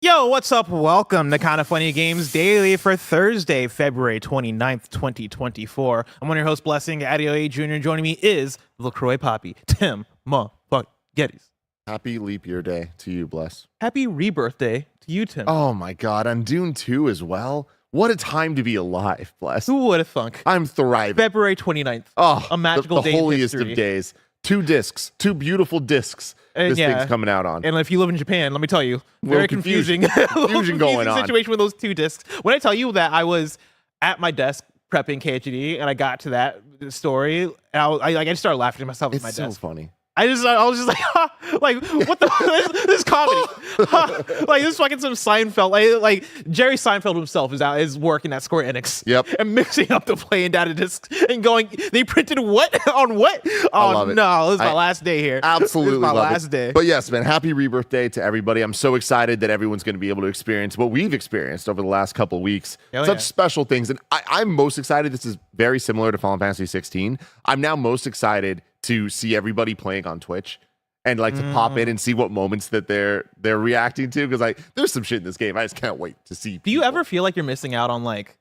Yo, what's up? Welcome to Kinda Funny Games Daily for Thursday, February 29th, 2024. I'm one of your hosts, Blessing Adeoye Jr. Joining me is LaCroix Poppy, Tim motherfucking Geddes. Happy leap year day to you, Bless. Happy rebirth day to you, Tim. Oh my God, on Dune 2 as well. What a time to be alive, Bless. Who would have thunk? I'm thriving. February 29th. Oh, a magical the day. holiest in history. of days. Two beautiful discs. And this thing's coming out on. And if you live in Japan, let me tell you, very confusing. Confusion going on. Situation with those two discs. When I tell you that I was at my desk prepping KHD and I got to that story, and I just started laughing to myself at my It's so desk. funny. I was just like, huh, like what the this is comedy, huh, like this is fucking some Seinfeld, like Jerry Seinfeld himself is working at Square Enix, Yep, and mixing up the play and data discs and going, they printed what on what? Oh no, this is my last day here. Absolutely, this is my love last day. But yes, man, happy rebirth day to everybody. I'm so excited that everyone's going to be able to experience what we've experienced over the last couple of weeks. Such special things, and I'm most excited. This is very similar to Final Fantasy 16. I'm now most excited to see everybody playing on Twitch and like to pop in and see what moments that they're reacting to, because like there's some shit in this game I just can't wait to see. Do you ever feel like you're missing out on like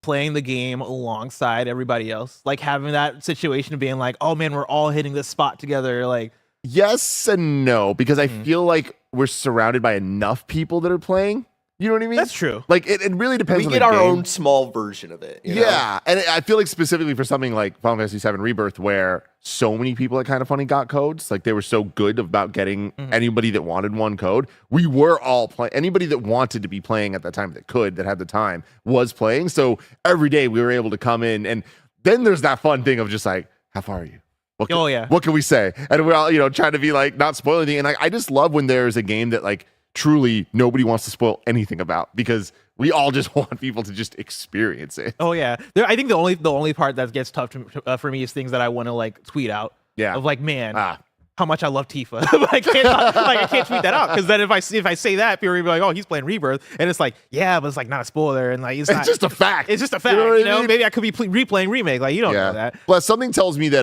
playing the game alongside everybody else, like having that situation of being like, oh man, we're all hitting this spot together? Like, yes and no, because I feel like we're surrounded by enough people that are playing. You know what I mean? That's true. Like it really depends. We on get our game. own small version of it. You know? And I feel like specifically for something like Final Fantasy VII Rebirth, where so many people at Kinda Funny got codes, like they were so good about getting anybody that wanted one code. We were all playing. Anybody that wanted to be playing at that time that had the time was playing. So every day we were able to come in, and then there's that fun thing of just like, how far are you? What can we say? And we're all trying to be like not spoil anything. And I just love when there's a game that like truly nobody wants to spoil anything about, because we all just want people to just experience it. Oh yeah, I think the only part that gets tough for me is things that I want to like tweet out. Yeah, of like, man, how much I love Tifa. I can't tweet that out, because then if I say that, people will be like, oh, he's playing Rebirth, and it's like, yeah, but it's like not a spoiler, and like it's just a fact. It's just a fact. You know, maybe I could be replaying Remake. Like, you don't know that. Plus, something tells me that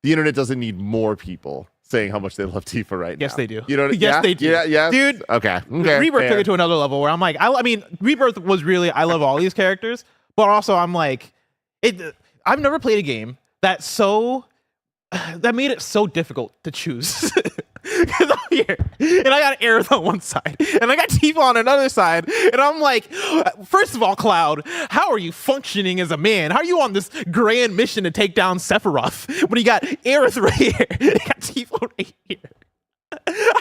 the internet doesn't need more people saying how much they love Tifa right now. Yes, they do. You know, yes, they do. Yeah, dude. Okay. Rebirth took it to another level where I'm like, I mean, Rebirth was really, I love all these characters, but also I'm like, I've never played a game that made it so difficult to choose. Because I'm here, and I got Aerith on one side, and I got Tifa on another side, and I'm like, first of all, Cloud, how are you functioning as a man? How are you on this grand mission to take down Sephiroth when you got Aerith right here, and you got Tifa right here?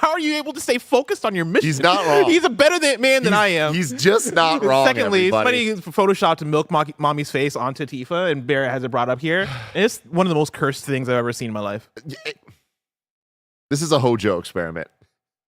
How are you able to stay focused on your mission? He's not wrong. He's a better man than I am. He's just not wrong. Secondly, everybody. somebody photoshopped Milk Mommy's face onto Tifa, and Barrett has it brought up here. And it's one of the most cursed things I've ever seen in my life. This is a Hojo experiment.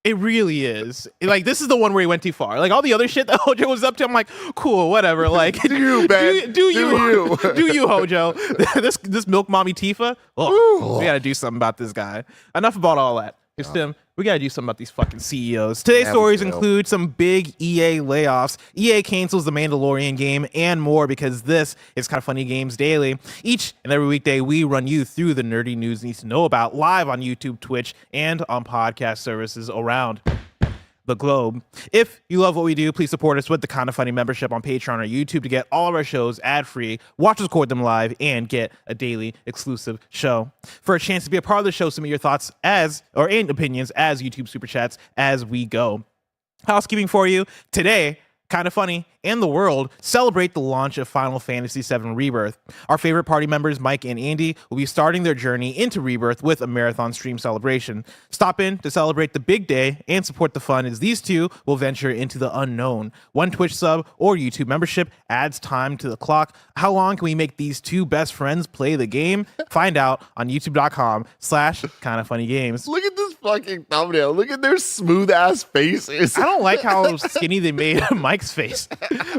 It really is. Like, this is the one where he went too far. Like, all the other shit that Hojo was up to, I'm like, cool, whatever. Like, do you, man? Do you, do you, Hojo? this Milk Mommy Tifa. Oh, we gotta do something about this guy. Enough about all that. It's Tim. We gotta do something about these fucking CEOs. Today's stories include some big EA layoffs, EA cancels the Mandalorian game, and more, because this is Kinda Funny Games Daily. Each and every weekday, we run you through the nerdy news you need to know about, live on YouTube, Twitch, and on podcast services around the globe. If you love what we do, please support us with the Kinda Funny membership on Patreon or YouTube to get all of our shows ad-free, watch us record them live, and get a daily exclusive show. For a chance to be a part of the show, submit your thoughts and opinions as YouTube super chats as we go. Housekeeping for you today. Kinda Funny and the world celebrate the launch of Final Fantasy VII Rebirth. Our favorite party members, Mike and Andy, will be starting their journey into Rebirth with a marathon stream celebration. Stop in to celebrate the big day and support the fun, as these two will venture into the unknown. One Twitch sub or YouTube membership adds time to the clock. How long can we make these two best friends play the game? Find out on youtube.com/kindafunnygames. Look at this fucking thumbnail. Look at their smooth ass faces. I don't like how skinny they made Mike's face.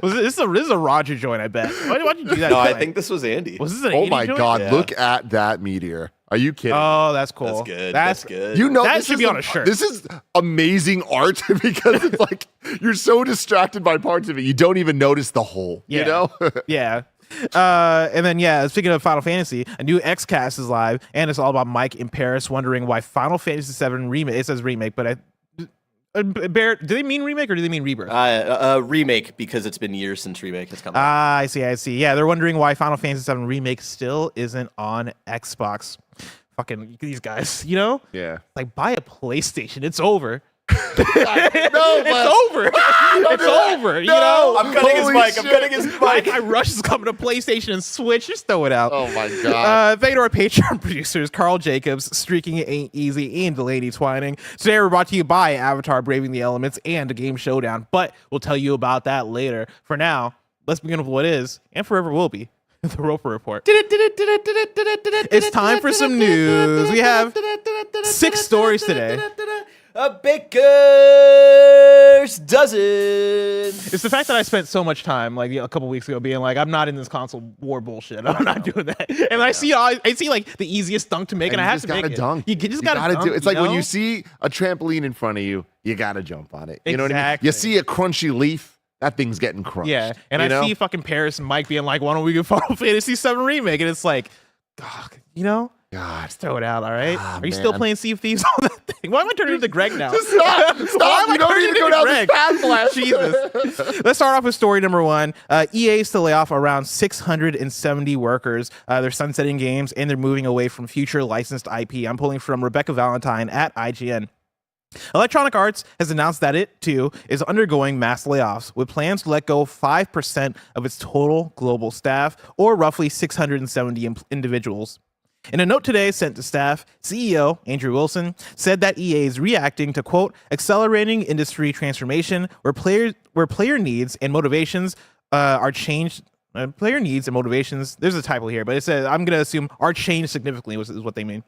This is a Roger joint, I bet. Why'd you do that? No, I think this was Andy. Was this an Oh 80 my joint? God, Yeah. look at that meteor. Are you kidding? Oh, that's cool. That's good. That's good. You know, that this should is be on a shirt. This is amazing art, because it's like you're so distracted by parts of it, you don't even notice the whole. Yeah. You know? Yeah. And then, speaking of Final Fantasy, a new XCast is live, and it's all about Mike in Paris wondering why Final Fantasy VII Remake, it says remake, but Bear, do they mean remake or do they mean rebirth? Remake, because it's been years since remake has come out. I see. Yeah, they're wondering why Final Fantasy VII Remake still isn't on Xbox. Fucking these guys, you know? Yeah. Like, buy a PlayStation. It's over. No, it's over. It's over. You know? I'm cutting his mic. I'm cutting his mic. My rush is coming to PlayStation and Switch. Just throw it out. Oh my god. Thank you to our Patreon producers, Carl Jacobs, Streaking It Ain't Easy, and Delaney Twining. Today we're brought to you by Avatar Braving the Elements and a Game Showdown, but we'll tell you about that later. For now, let's begin with what is, and forever will be, the Roper Report. It's time for some news. We have 6 stories today. A baker's dozen. It's the fact that I spent so much time, like a couple weeks ago, being like, I'm not in this console war bullshit. I'm not doing that. And I see like the easiest dunk to make, and I have to make it. Dunk. You just gotta dunk. Do it. It's like when you see a trampoline in front of you, you gotta jump on it. You know what I mean? You see a crunchy leaf, that thing's getting crunched. Yeah, and I see fucking Paris and Mike being like, why don't we get Final Fantasy VII Remake? And it's like, God, you know? God. Just throw it out, all right? Are you man. still playing Sea of Thieves on that thing? Why am I turning into Greg now? Stop! You don't need to go down this path, Flash. Jesus. Let's start off with story number 1. EA is to lay off around 670 workers. They're sunsetting games, and they're moving away from future licensed IP. I'm pulling from Rebecca Valentine at IGN. Electronic Arts has announced that it, too, is undergoing mass layoffs, with plans to let go 5% of its total global staff, or roughly 670 individuals. In a note today sent to staff, CEO Andrew Wilson said that EA is reacting to, quote, accelerating industry transformation where player needs and motivations are changed. Player needs and motivations, there's a typo here, but it says, I'm going to assume, are changed significantly, is what they mean.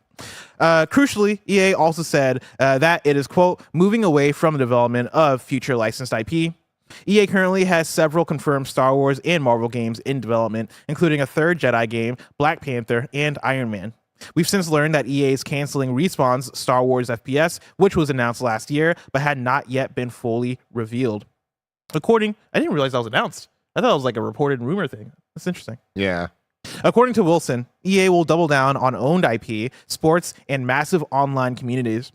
Crucially, EA also said that it is, quote, moving away from the development of future licensed IP. EA currently has several confirmed Star Wars and Marvel games in development, including a 3rd Jedi game, Black Panther, and Iron Man. We've since learned that EA is canceling Respawn's Star Wars FPS, which was announced last year, but had not yet been fully revealed. I didn't realize that was announced. I thought it was like a reported rumor thing. That's interesting. Yeah. According to Wilson, EA will double down on owned IP, sports, and massive online communities.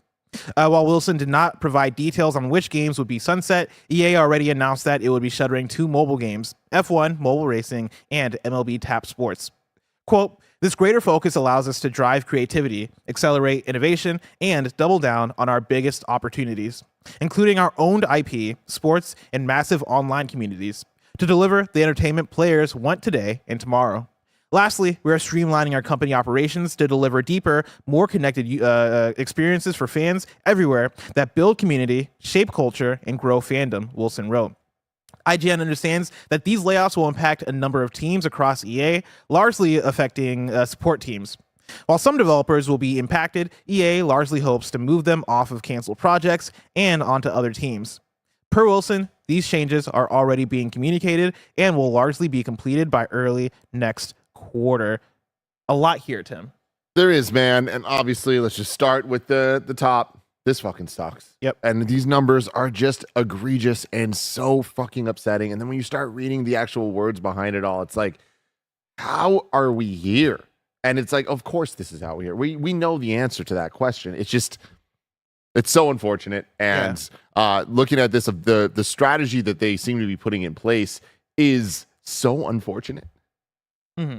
While Wilson did not provide details on which games would be sunset, EA already announced that it would be shuttering 2 mobile games, F1 Mobile Racing and MLB Tap Sports. Quote, this greater focus allows us to drive creativity, accelerate innovation, and double down on our biggest opportunities, including our owned IP, sports, and massive online communities, to deliver the entertainment players want today and tomorrow. Lastly, we are streamlining our company operations to deliver deeper, more connected experiences for fans everywhere that build community, shape culture, and grow fandom, Wilson wrote. IGN understands that these layoffs will impact a number of teams across EA, largely affecting support teams. While some developers will be impacted, EA largely hopes to move them off of canceled projects and onto other teams. Per Wilson, these changes are already being communicated and will largely be completed by early next quarter. A lot here, Tim. There is, man. And obviously, let's just start with the top. This fucking sucks. Yep. And these numbers are just egregious and so fucking upsetting. And then when you start reading the actual words behind it all, it's like, how are we here? And it's like, of course this is how we're here. We know the answer to that question. It's just, it's so unfortunate. And looking at this, the strategy that they seem to be putting in place is so unfortunate. Mm-hmm.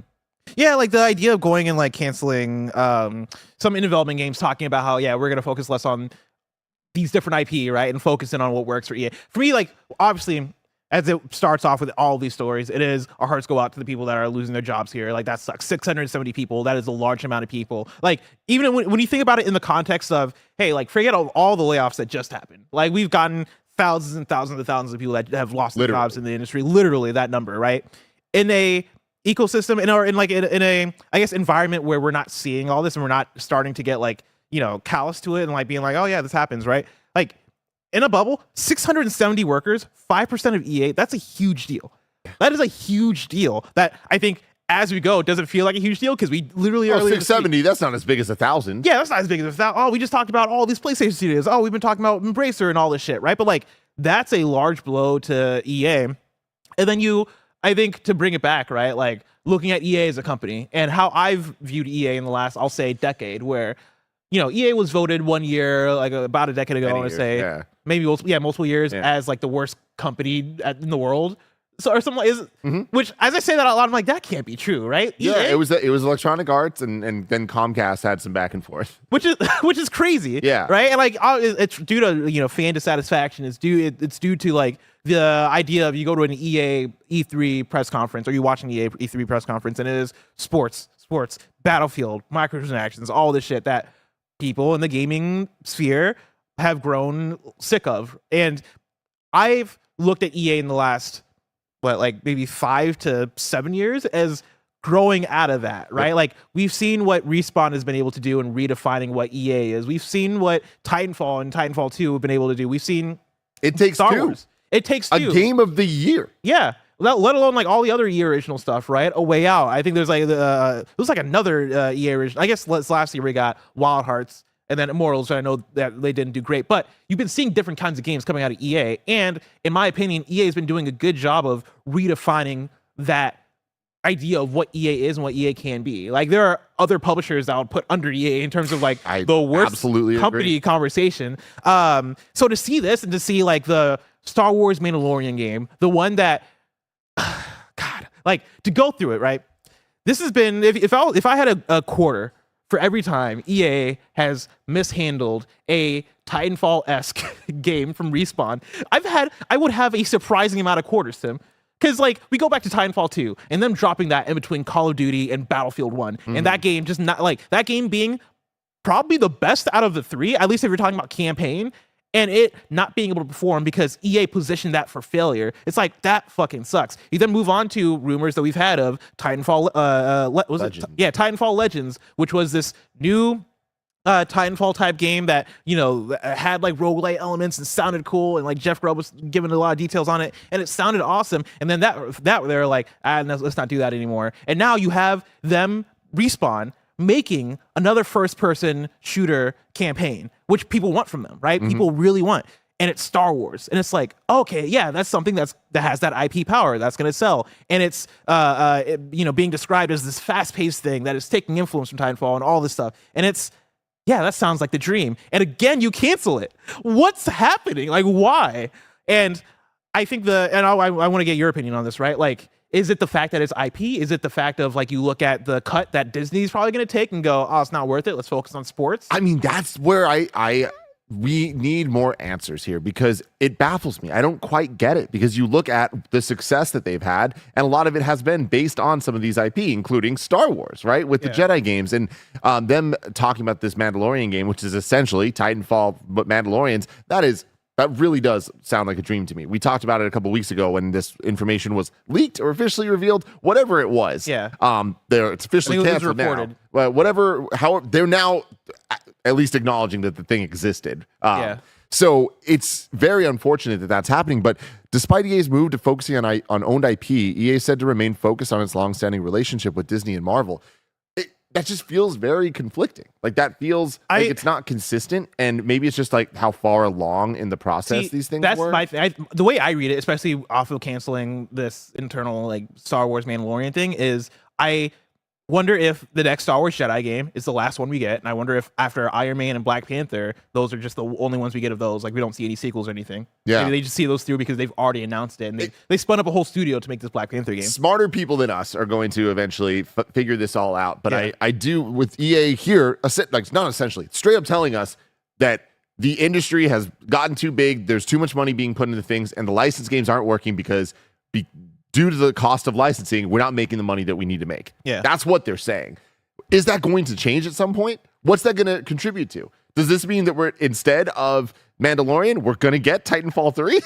Yeah, like the idea of going and like canceling some in development games, talking about how, yeah, we're going to focus less on these different IP, right? And focusing on what works for EA. For me, like, obviously, as it starts off with all these stories, it is, our hearts go out to the people that are losing their jobs here. Like, that sucks. 670 people, that is a large amount of people. Like, even when you think about it in the context of, hey, like, forget all the layoffs that just happened. Like, we've gotten thousands and thousands of people that have lost their jobs in the industry. Literally, that number, right? In a ecosystem, in a I guess environment where we're not seeing all this and we're not starting to get like, you know, callous to it and like being like, oh yeah, this happens, right? Like in a bubble, 670 workers, 5% of EA, that's a huge deal. That is a huge deal that I think as we go, doesn't feel like a huge deal because we literally are 670, that's not as big as 1,000. Yeah, that's not as big as 1,000. Oh, we just talked about all these PlayStation studios. Oh, we've been talking about Embracer and all this shit, right? But like that's a large blow to EA. And then I think to bring it back, right? Like looking at EA as a company and how I've viewed EA in the last, I'll say, decade, where, you know, EA was voted one year, like about a decade ago, I want to say, maybe multiple years as like the worst company in the world. So or something which as I say that out loud, I'm like, that can't be true, right? Yeah, it was Electronic Arts, and then Comcast had some back and forth, which is crazy. Yeah, right. And like it's due to fan dissatisfaction. It's due to like the idea of you go to an EA E3 press conference or you watch an EA E3 press conference and it is sports, Battlefield, microtransactions, all this shit that people in the gaming sphere have grown sick of. And I've looked at EA in the last like maybe 5 to 7 years as growing out of that, right? Like we've seen what Respawn has been able to do in redefining what EA is. We've seen what Titanfall and Titanfall 2 have been able to do. We've seen it takes Star two. Wars. It takes two. A game of the year. Yeah. Let alone like all the other EA original stuff, right? A Way Out. I think there's like there's like another EA original. I guess last year we got Wild Hearts and then Immortals, and I know that they didn't do great. But you've been seeing different kinds of games coming out of EA. And in my opinion, EA has been doing a good job of redefining that idea of what EA is and what EA can be. Like there are other publishers that would put under EA in terms of like the worst company conversation. So to see this and to see like the Star Wars Mandalorian game, the one that God, like to go through it, right? This has been if I had a quarter for every time EA has mishandled a Titanfall-esque game from Respawn, I would have a surprising amount of quarters, Tim. Because like we go back to Titanfall 2 and them dropping that in between Call of Duty and Battlefield 1, and that game just not like that game being probably the best out of the three, at least if you're talking about campaign, and it not being able to perform because EA positioned that for failure. It's like that fucking sucks. You then move on to rumors that we've had of Titanfall Titanfall Legends, which was this new Titanfall type game that had like roguelite elements and sounded cool, and like Jeff Grubb was giving a lot of details on it, and it sounded awesome. And then that they're like, no, let's not do that anymore. And now you have them Respawn making another first-person shooter campaign, which people want from them, right? People really want, and it's Star Wars, and it's like, okay, yeah, that's something that has that IP power that's going to sell, and it's being described as this fast-paced thing that is taking influence from Titanfall and all this stuff, and it's that sounds like the dream, and again, you cancel it. What's happening? Like, why? And I think I want to get your opinion on this, right? Like, is it the fact that it's IP? Is it the fact of like you look at the cut that Disney's probably going to take and go, oh, it's not worth it. Let's focus on sports. I mean, that's where we need more answers here, because it baffles me. I don't quite get it, because you look at the success that they've had, and a lot of it has been based on some of these IP, including Star Wars, right? With the Jedi games, and them talking about this Mandalorian game, which is essentially Titanfall, but Mandalorians. That really does sound like a dream to me. We talked about it a couple weeks ago when this information was leaked or officially revealed, whatever it was. Yeah. It's officially canceled now. Well, they're now at least acknowledging that the thing existed. So it's very unfortunate that that's happening. But despite EA's move to focusing on owned IP, EA said to remain focused on its longstanding relationship with Disney and Marvel. That just feels very conflicting. Like that feels like it's not consistent, and maybe it's just like how far along in the process these things were. That's the way I read it, especially off of canceling this internal like Star Wars Mandalorian thing, is I wonder if the next Star Wars Jedi game is the last one we get, and I wonder if after Iron Man and Black Panther, those are just the only ones we get of those. Like we don't see any sequels or anything. Yeah, maybe they just see those through because they've already announced it, and they spun up a whole studio to make this Black Panther game. Smarter people than us are going to eventually figure this all out. But I do with EA here, like not essentially, straight up telling us that the industry has gotten too big. There's too much money being put into things, and the license games aren't working because due to the cost of licensing, we're not making the money that we need to make. Yeah. That's what they're saying. Is that going to change at some point? What's that going to contribute to? Does this mean that we're, instead of Mandalorian, we're going to get Titanfall 3?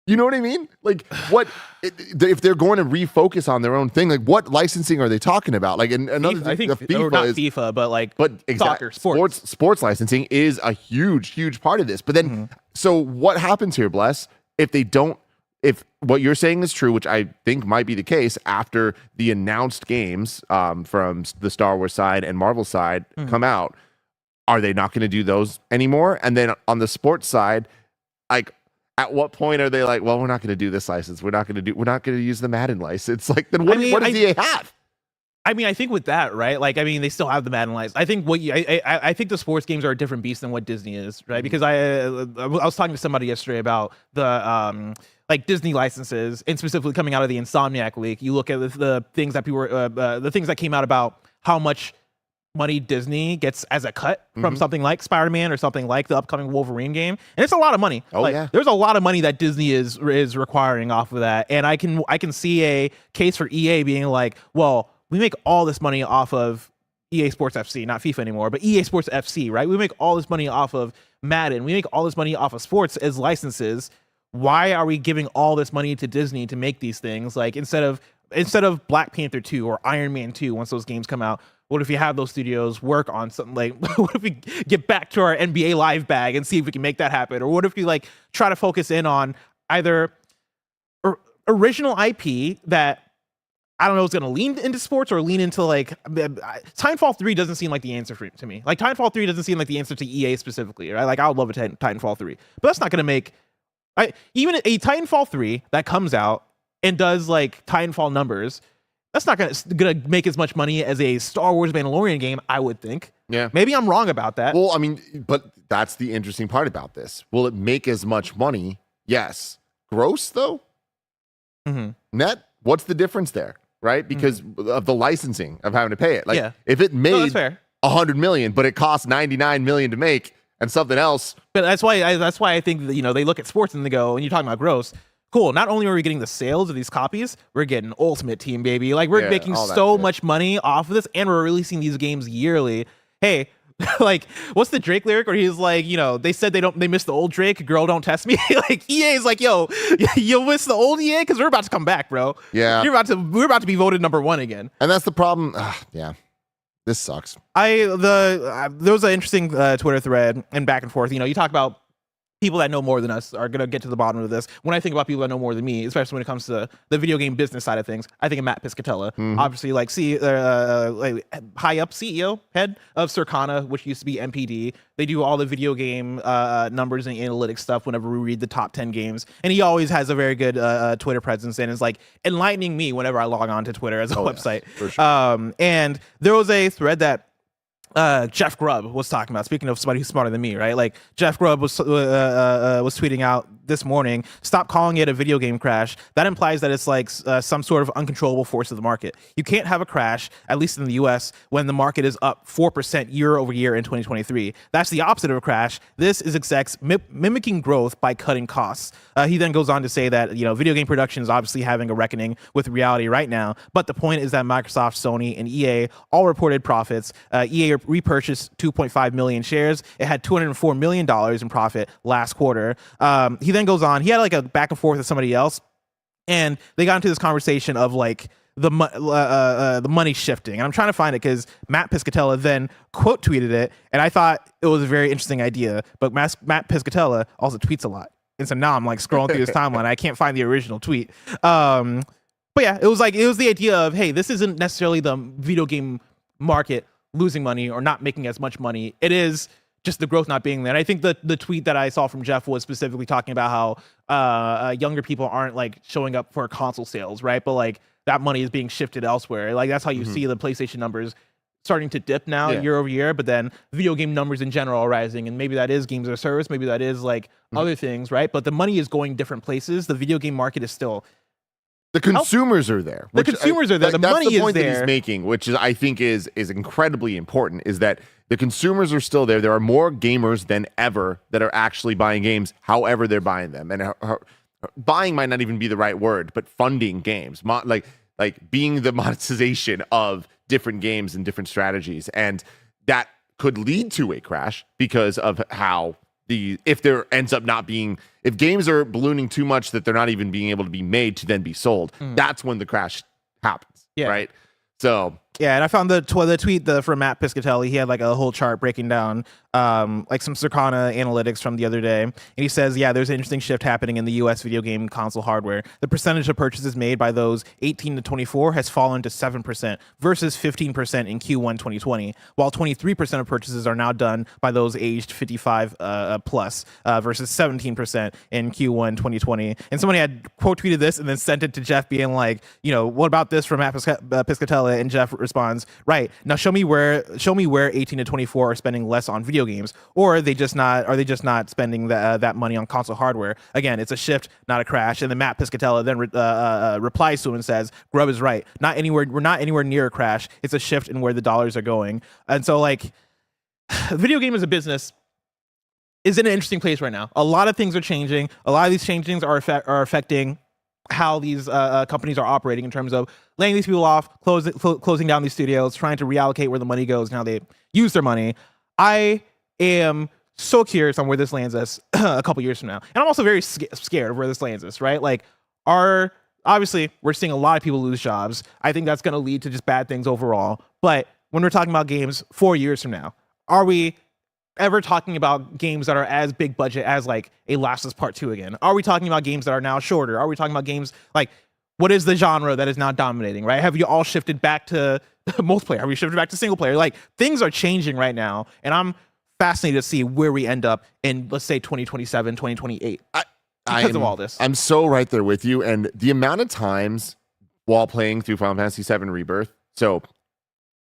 You know what I mean? Like, what if they're going to refocus on their own thing? Like, what licensing are they talking about? Like, another thing, I think FIFA not FIFA, but like soccer, sports licensing is a huge part of this. But then, so what happens here, Bless, if they don't? If what you're saying is true, which I think might be the case, after the announced games from the Star Wars side and Marvel side come out, are they not going to do those anymore? And then on the sports side, like, at what point are they like, well, we're not going to do this license. We're not going to use the Madden license. Like, then what does EA have? I mean, I think with that, right? Like, I mean, they still have the Madden license. I think I think the sports games are a different beast than what Disney is, right? Because I was talking to somebody yesterday about the like Disney licenses, and specifically coming out of the Insomniac leak. You look at the things that people were the things that came out about how much money Disney gets as a cut from something like Spider-Man or something like the upcoming Wolverine game, and it's a lot of money. Oh, like, yeah. There's a lot of money that Disney is requiring off of that, and I can see a case for EA being like, well, we make all this money off of EA Sports FC, not FIFA anymore, but EA Sports FC, right? We make all this money off of Madden. We make all this money off of sports as licenses. Why are we giving all this money to Disney to make these things? Like, instead of Black Panther 2 or Iron Man 2, once those games come out, what if you have those studios work on something like, what if we get back to our NBA Live bag and see if we can make that happen? Or what if we like try to focus in on either original IP that, I don't know, it's going to lean into sports or lean into like Titanfall 3 doesn't seem like the answer to me. Like, Titanfall 3 doesn't seem like the answer to EA specifically, right? Like, I would love a Titanfall 3, but that's not going to make even a Titanfall 3 that comes out and does like Titanfall numbers. That's not going to make as much money as a Star Wars Mandalorian game, I would think. Yeah. Maybe I'm wrong about that. Well, I mean, but that's the interesting part about this. Will it make as much money? Yes. Gross though? Net? What's the difference there? Right? Because of the licensing of having to pay it. Like, if it made $100 million, but it cost $99 million to make and something else. But that's why I think that, you know, they look at sports and they go, and you're talking about gross. Cool. Not only are we getting the sales of these copies, we're getting Ultimate Team, baby. Like, we're making so much money off of this, and we're releasing these games yearly. Hey, like, what's the Drake lyric where he's like, you know, they said they missed the old Drake, girl, don't test me. Like, EA is like, yo, you'll miss the old EA because we're about to come back, bro. Yeah. We're about to be voted #1 again. And that's the problem. Yeah. This sucks. There was an interesting Twitter thread and back and forth. You know, you talk about people that know more than us are going to get to the bottom of this. When I think about people that know more than me, especially when it comes to the video game business side of things, I think of Matt Piscatella. Obviously, like, like high up CEO, head of Circana, which used to be MPD. They do all the video game numbers and analytics stuff whenever we read the top 10 games. And he always has a very good Twitter presence and is like enlightening me whenever I log on to Twitter as a website. For sure. And there was a thread that Jeff Grubb was talking about. Speaking of somebody who's smarter than me, right? Like, Jeff Grubb was tweeting out this morning, stop calling it a video game crash. That implies that it's like some sort of uncontrollable force of the market. You can't have a crash, at least in the US, when the market is up 4% year over year in 2023. That's the opposite of a crash. This is execs mimicking growth by cutting costs. He then goes on to say that, you know, video game production is obviously having a reckoning with reality right now, but the point is that Microsoft, Sony, and EA all reported profits. EA repurchased 2.5 million shares. It had $204 million in profit last quarter. He then goes on. He had like a back and forth with somebody else, and they got into this conversation of like the money shifting. And I'm trying to find it because Matt Piscatella then quote tweeted it, and I thought it was a very interesting idea. But Matt Piscatella also tweets a lot, and so now I'm like scrolling through his timeline. I can't find the original tweet. But yeah, it was the idea of, hey, this isn't necessarily the video game market losing money or not making as much money. It is just the growth not being there. And I think the tweet that I saw from Jeff was specifically talking about how younger people aren't like showing up for console sales, right? But like that money is being shifted elsewhere. Like, that's how you see the PlayStation numbers starting to dip now year over year, but then video game numbers in general are rising, and maybe that is games as a service, maybe that is like other things, right? But the money is going different places. The video game market is still the consumers are there. The consumers are there. The money is there. That's the point that he's making, which is, I think, is incredibly important, is that the consumers are still there. There are more gamers than ever that are actually buying games, however they're buying them. And buying might not even be the right word, but funding games, like being the monetization of different games and different strategies. And that could lead to a crash because of how if there ends up not being, if games are ballooning too much that they're not even being able to be made to then be sold, that's when the crash happens, right? So yeah, and I found the tweet from Matt Piscatelli. He had like a whole chart breaking down like some Circana analytics from the other day, and he says, yeah, there's an interesting shift happening in the U.S. video game console hardware. The percentage of purchases made by those 18 to 24 has fallen to 7% versus 15% in Q1 2020, while 23% of purchases are now done by those aged 55 plus versus 17% in Q1 2020. And somebody had quote tweeted this and then sent it to Jeff, being like, you know, what about this from Matt Piscatella? And Jeff responds, right, now show me where 18 to 24 are spending less on video games, or are they just not spending that money on console hardware? Again, it's a shift, not a crash. And then Matt Piscatella then replies to him and says, Grubb is right. We're not anywhere near a crash. It's a shift in where the dollars are going. And so like video game as a business is in an interesting place right now. A lot of things are changing. A lot of these changings are affecting how these companies are operating in terms of laying these people off, closing down these studios, trying to reallocate where the money goes and how they use their money. I am so curious on where this lands us a couple years from now. And I'm also very scared of where this lands us, right? Like, obviously, we're seeing a lot of people lose jobs. I think that's going to lead to just bad things overall. But when we're talking about games 4 years from now, are we ever talking about games that are as big budget as like a Last of Us Part 2 again? Are we talking about games that are now shorter? Are we talking about games like, what is the genre that is now dominating, right? Have you all shifted back to multiplayer? Have you shifted back to single player? Like, things are changing right now, and I'm fascinated to see where we end up in, let's say, 2027, 2028 because of all this. I'm so right there with you, and the amount of times while playing through Final Fantasy VII Rebirth, so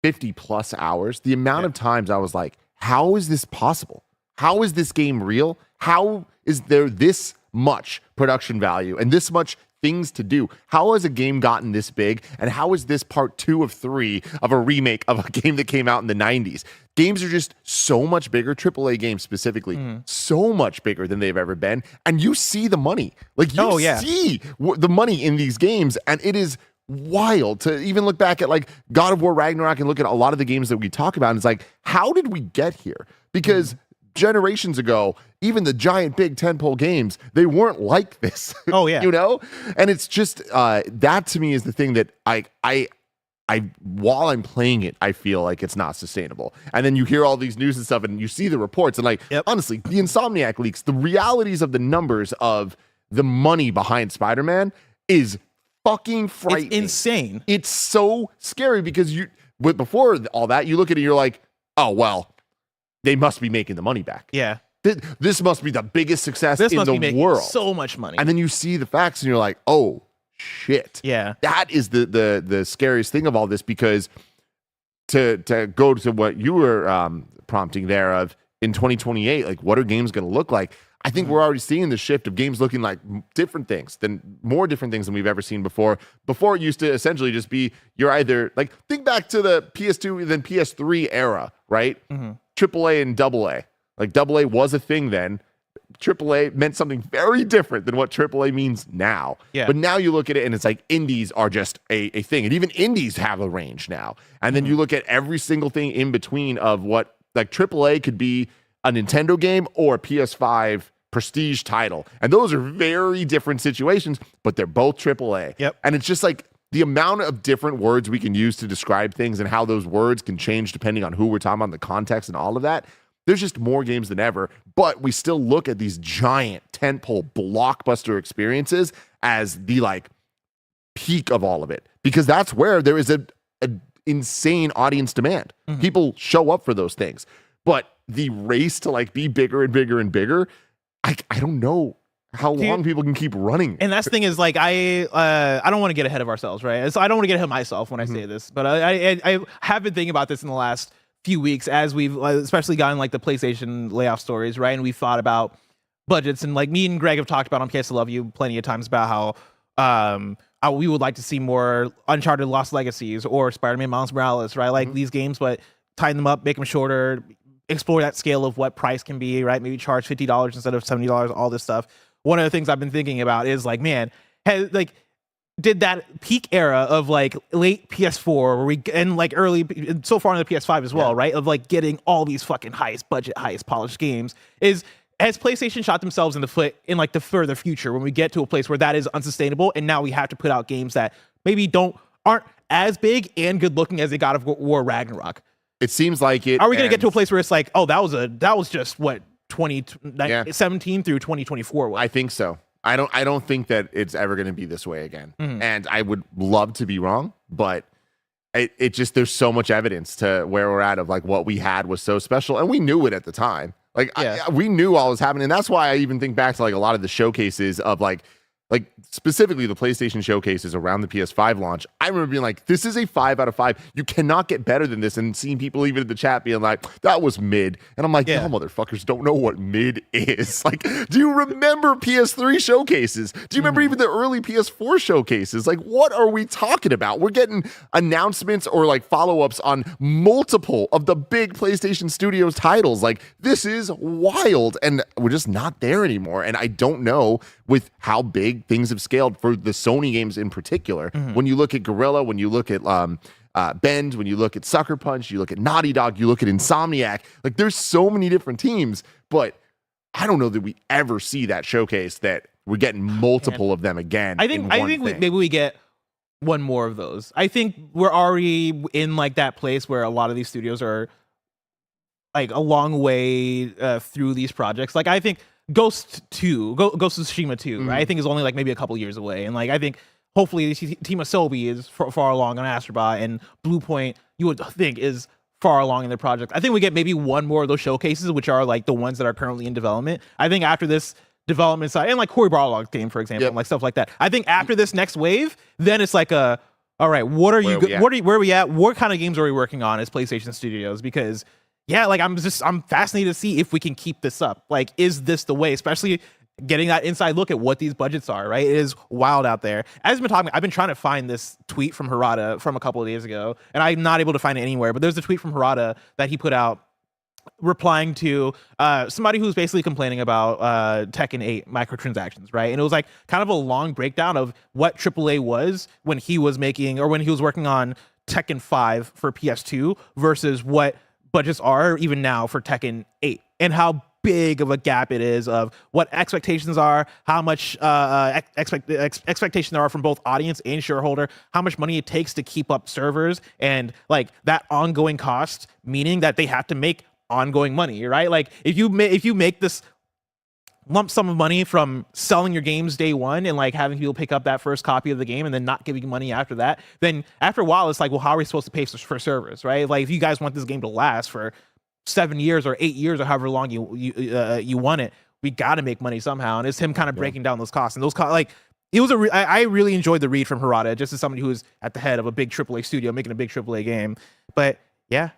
50 plus hours, the amount of times I was like, how is this possible? How is this game real? How is there this much production value and this much things to do? How has a game gotten this big? And how is this part 2 of 3 of a remake of a game that came out in the 90s? Games are just so much bigger, AAA games specifically, so much bigger than they've ever been. And you see the money. Like, you see the money in these games, and it is wild to even look back at like God of War Ragnarok and look at a lot of the games that we talk about. And it's like, how did we get here? Because generations ago, even the giant big tentpole games, they weren't like this. Oh yeah. You know? And it's just that to me is the thing that I while I'm playing it, I feel like it's not sustainable. And then you hear all these news and stuff and you see the reports and like, honestly, the Insomniac leaks, the realities of the numbers of the money behind Spider-Man is fucking frightening. It's insane. It's so scary because before all that, you look at it, you're like, oh, well, they must be making the money back. Yeah. This must be the biggest success in the world. So much money. And then you see the facts and you're like, oh, shit. Yeah. That is the scariest thing of all this, because to go to what you were prompting there of in 2028, like what are games going to look like? I think we're already seeing the shift of games looking like more different things than we've ever seen before. Before it used to essentially just be, you're either like, think back to the PS2 then PS3 era, right? AAA and AA. Like AA was a thing then. AAA meant something very different than what AAA means now. Yeah. But now you look at it and it's like indies are just a thing. And even indies have a range now. And then you look at every single thing in between of what, like AAA could be a Nintendo game or a PS5 prestige title. And those are very different situations, but they're both AAA. Yep. And it's just like the amount of different words we can use to describe things and how those words can change depending on who we're talking about, the context and all of that. There's just more games than ever, but we still look at these giant tentpole blockbuster experiences as the like peak of all of it, because that's where there is a insane audience demand. People show up for those things, but the race to like be bigger and bigger and bigger, I don't know how long people can keep running. And that's the thing is like, I don't want to get ahead of ourselves, right? So I don't want to get ahead of myself when I say this, but I have been thinking about this in the last few weeks as we've especially gotten like the PlayStation layoff stories, right? And we've thought about budgets, and like me and Greg have talked about on PS I Love You plenty of times about how we would like to see more Uncharted Lost Legacies or Spider-Man Miles Morales, right? Like these games, but tighten them up, make them shorter, explore that scale of what price can be, right? Maybe charge $50 instead of $70, all this stuff. One of the things I've been thinking about is like, man, did that peak era of like late PS4 where and like early so far in the PS5 as well, right? Of like getting all these fucking highest budget, highest polished games has PlayStation shot themselves in the foot in like the further future when we get to a place where that is unsustainable, and now we have to put out games that maybe aren't as big and good looking as they God of War Ragnarok. It seems like it. Are we going to get to a place where it's like, oh, that was just what 2017 through 2024 was? I think so. I don't think that it's ever going to be this way again. And I would love to be wrong, but it just, there's so much evidence to where we're at of like what we had was so special, and we knew it at the time. Like we knew all was happening. And that's why I even think back to like a lot of the showcases of like like specifically the PlayStation showcases around the PS5 launch, I remember being like, this is a 5 out of 5. You cannot get better than this. And seeing people even in the chat being like, that was mid. And I'm like, y'all motherfuckers don't know what mid is. Like, do you remember PS3 showcases? Do you remember even the early PS4 showcases? Like, what are we talking about? We're getting announcements or like follow-ups on multiple of the big PlayStation Studios titles. Like, this is wild. And we're just not there anymore. And I don't know with how big things have scaled for the Sony games in particular. When you look at Guerrilla, when you look at Bend, when you look at Sucker Punch, you look at Naughty Dog, you look at Insomniac, like there's so many different teams, but I don't know that we ever see that showcase that we're getting multiple of them again. I think maybe we get one more of those. I think we're already in like that place where a lot of these studios are like a long way through these projects. Like I think Ghost of Tsushima 2, right? I think is only like maybe a couple years away. And like I think hopefully Team Asobi is far along on Astrobot, and Blue Point, you would think, is far along in their project. I think we get maybe one more of those showcases, which are like the ones that are currently in development. I think after this development side, and like Cory Barlog's game, for example, like stuff like that. I think after this next wave, then it's like all right, where are we at? What kind of games are we working on as PlayStation Studios? Because yeah, like I'm fascinated to see if we can keep this up. Like, is this the way? Especially getting that inside look at what these budgets are, right? It is wild out there. As I've been trying to find this tweet from Harada from a couple of days ago, and I'm not able to find it anywhere, but there's a tweet from Harada that he put out replying to somebody who's basically complaining about Tekken 8 microtransactions, right? And it was like kind of a long breakdown of what AAA was when he was making, or when he was working on Tekken 5 for PS2 versus what budgets are even now for Tekken 8, and how big of a gap it is of what expectations are, how much expectations there are from both audience and shareholder, how much money it takes to keep up servers, and like that ongoing cost, meaning that they have to make ongoing money, right? Like if you make this lump sum of money from selling your games day one and like having people pick up that first copy of the game and then not giving you money after that, then after a while it's like, well, how are we supposed to pay for servers, right? Like if you guys want this game to last for 7 years or 8 years or however long you want it, we got to make money somehow. And it's him kind of breaking down those costs, and those like it was I really enjoyed the read from Harada, just as somebody who is at the head of a big AAA studio making a big AAA game. But yeah,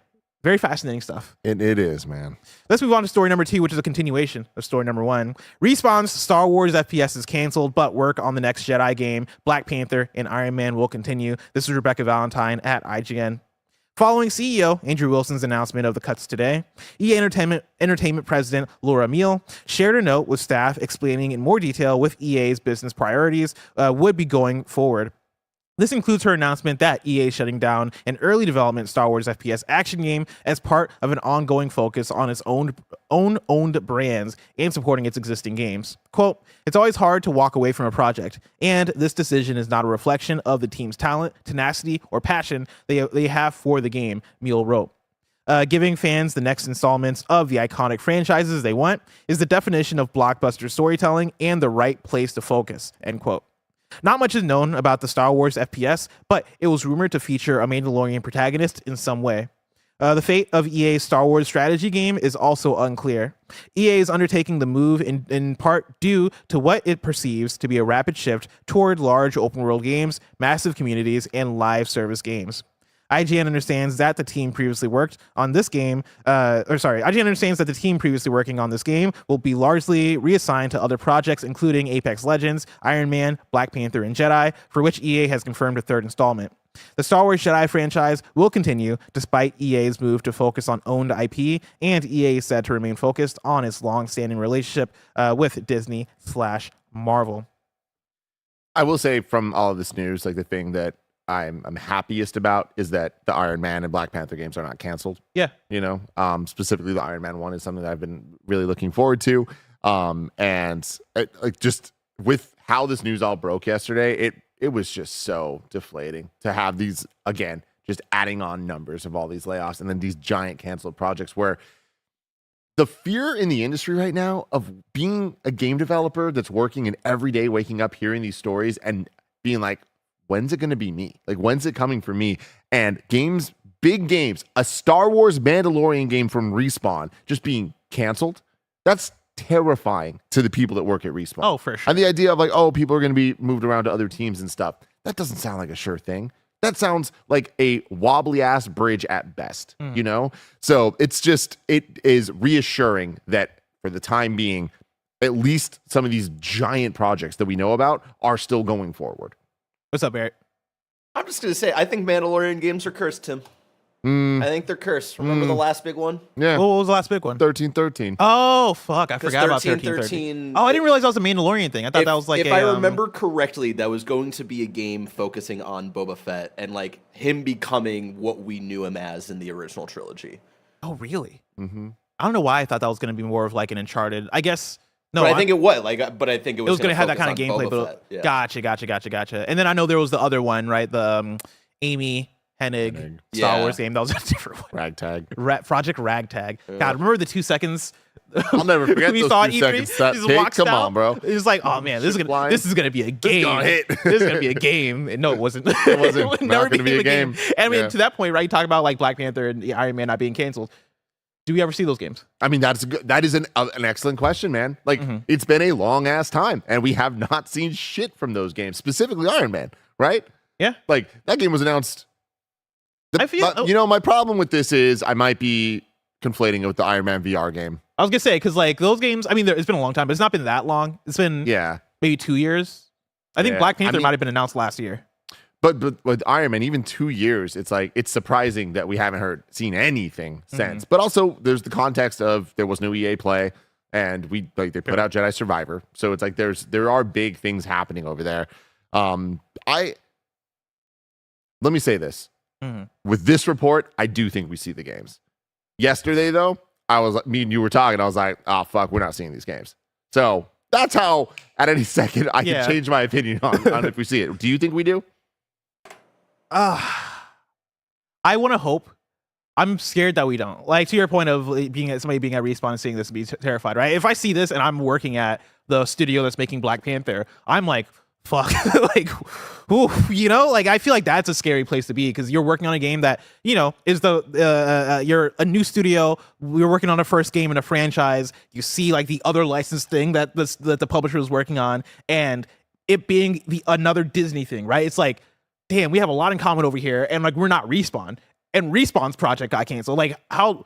very fascinating stuff. It is, man. Let's move on to story number 2, which is a continuation of story number 1. Respawn's Star Wars FPS is canceled, but work on the next Jedi game, Black Panther, and Iron Man will continue. This is Rebecca Valentine at IGN. Following CEO Andrew Wilson's announcement of the cuts today, EA Entertainment President Laura Meal shared a note with staff explaining in more detail with EA's business priorities would be going forward. This includes her announcement that EA is shutting down an early development Star Wars FPS action game as part of an ongoing focus on its owned brands and supporting its existing games. Quote, "It's always hard to walk away from a project, and this decision is not a reflection of the team's talent, tenacity, or passion they have for the game," Mule wrote. Giving fans the next installments of the iconic franchises they want is the definition of blockbuster storytelling and the right place to focus, end quote. Not much is known about the Star Wars FPS, but it was rumored to feature a Mandalorian protagonist in some way. The fate of EA's Star Wars strategy game is also unclear. EA is undertaking the move in part due to what it perceives to be a rapid shift toward large open-world games, massive communities, and live service games. IGN understands that the team previously worked on this game, IGN understands that the team previously working on this game will be largely reassigned to other projects, including Apex Legends, Iron Man, Black Panther, and Jedi, for which EA has confirmed a third installment. The Star Wars Jedi franchise will continue despite EA's move to focus on owned IP, and EA is said to remain focused on its long-standing relationship with Disney/Marvel. I will say from all of this news, like the thing that I'm happiest about is that the Iron Man and Black Panther games are not canceled. Yeah. You know, specifically the Iron Man one is something that I've been really looking forward to. Like just with how this news all broke yesterday, it was just so deflating to have these, again, just adding on numbers of all these layoffs and then these giant canceled projects where the fear in the industry right now of being a game developer that's working and every day waking up hearing these stories and being like, when's it going to be me? Like, when's it coming for me? And games, big games, a Star Wars Mandalorian game from Respawn just being canceled. That's terrifying to the people that work at Respawn. Oh, for sure. And the idea of like, oh, people are going to be moved around to other teams and stuff. That doesn't sound like a sure thing. That sounds like a wobbly ass bridge at best, you know? So it is reassuring that for the time being, at least some of these giant projects that we know about are still going forward. What's up, Barrett? I'm just gonna say, I think Mandalorian games are cursed, Tim. I think they're cursed. Remember the last big one? Yeah. What was the last big one? 1313. Oh, fuck. I forgot about 13. Oh, I didn't realize that was a Mandalorian thing. I thought that was like if I remember correctly, that was going to be a game focusing on Boba Fett and like him becoming what we knew him as in the original trilogy. Oh, really? Mm-hmm. I don't know why I thought that was going to be more of like an Uncharted. I guess... No, but I think it was but I think it was going to have that kind of gameplay. But yeah. Gotcha. And then I know there was the other one, right? The Amy Hennig Star Wars game. That was a different one. Ragtag. Project Ragtag. God, remember the 2 seconds? I'll never forget we those saw 2 E3? seconds. That Just take? walks Come out. on, bro. It was like, oh man, this is gonna be a game. gonna hit. This is gonna be a game. And no, it wasn't. It wasn't. It Not gonna be a became game. And I mean, Yeah. to that point, right? You talk about like Black Panther and Iron Man not being canceled. Do we ever see those games? I mean, that is an excellent question, man. Like, it's been a long ass time, and we have not seen shit from those games, specifically Iron Man, right? Yeah. Like, that game was announced. I feel You know, my problem with this is I might be conflating it with the Iron Man VR game. I was gonna say because like those games. I mean, it's been a long time, but it's not been that long. It's been maybe 2 years. I think Yeah. Black Panther I mean- might have been announced last year. But with Iron Man, even 2 years, it's like it's surprising that we haven't seen anything since. But also, there's the context of there was no EA Play, and they put out Jedi Survivor, so it's like there are big things happening over there. Let me say this: with this report, I do think we see the games. Yesterday, though, I was me and you were talking. I was like, oh fuck, we're not seeing these games. So that's how at any second I can change my opinion on if we see it. Do you think we do? I want to hope. I'm scared that we don't. Like, to your point of somebody being at Respawn and seeing this and be terrified, right? If I see this and I'm working at the studio that's making Black Panther, I'm like, fuck, like, ooh, you know, like I feel like that's a scary place to be because you're working on a game that, you know, is you're a new studio. We're working on a first game in a franchise. You see like the other licensed thing that the publisher was working on, and it being another Disney thing, right? It's like, damn, we have a lot in common over here, and like we're not Respawn, and Respawn's project got canceled. Like, how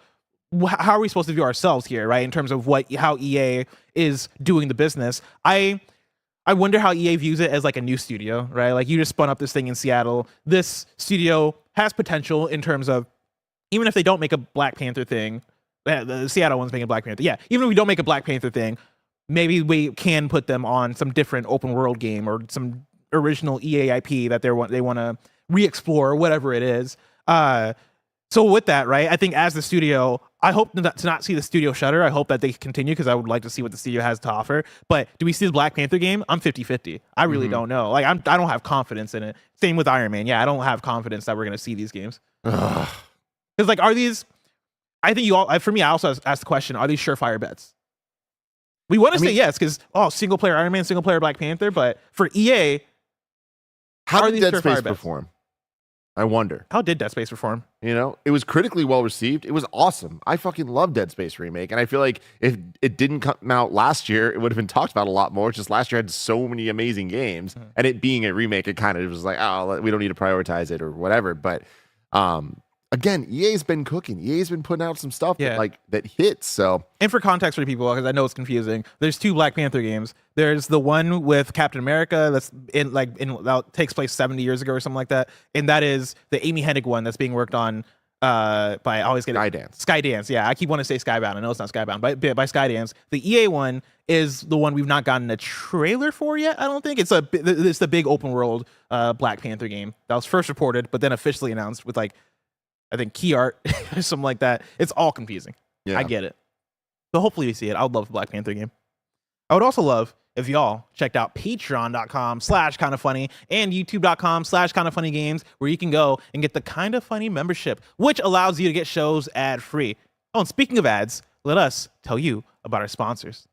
are we supposed to view ourselves here, right? In terms of how EA is doing the business. I wonder how EA views it as like a new studio, right? Like, you just spun up this thing in Seattle. This studio has potential in terms of, even if they don't make a Black Panther thing, the Seattle one's making a Black Panther. Yeah, even if we don't make a Black Panther thing, maybe we can put them on some different open world game or some original EA IP that they want to re-explore, whatever it is. So with that, right, I think as the studio, I hope to not see the studio shutter. I hope that they continue because I would like to see what the studio has to offer. But do we see the Black Panther game? I'm 50-50. I really don't know. Like, I don't have confidence in it. Same with Iron Man. Yeah, I don't have confidence that we're going to see these games. Because, like, are these... I think for me, I also asked the question, are these surefire bets? We want to say yes because, single player Iron Man, single player Black Panther. But for EA... How did these Dead surefire Space bets? perform? I wonder. How did Dead Space perform? You know, it was critically well received. It was awesome. I fucking love Dead Space Remake. And I feel like if it didn't come out last year, it would have been talked about a lot more. Just last year had so many amazing games. And it being a remake, it kind of was like, we don't need to prioritize it or whatever. But again, EA's been cooking. EA's been putting out some stuff that hits. So, and for context for people, because I know it's confusing, there's 2 Black Panther games. There's the one with Captain America that's that takes place 70 years ago or something like that, and that is the Amy Hennig one that's being worked on by I always get Skydance. Yeah, I keep wanting to say Skybound. I know it's not Skybound, but by Skydance. The EA one is the one we've not gotten a trailer for yet. I don't think it's the big open world Black Panther game that was first reported, but then officially announced with like, I think key art or something like that. It's all confusing. Yeah. I get it. But hopefully we see it. I would love the Black Panther game. I would also love if y'all checked out patreon.com/kindafunny and youtube.com/kindafunnygames, where you can go and get the Kinda Funny membership, which allows you to get shows ad-free. Oh, and speaking of ads, let us tell you about our sponsors.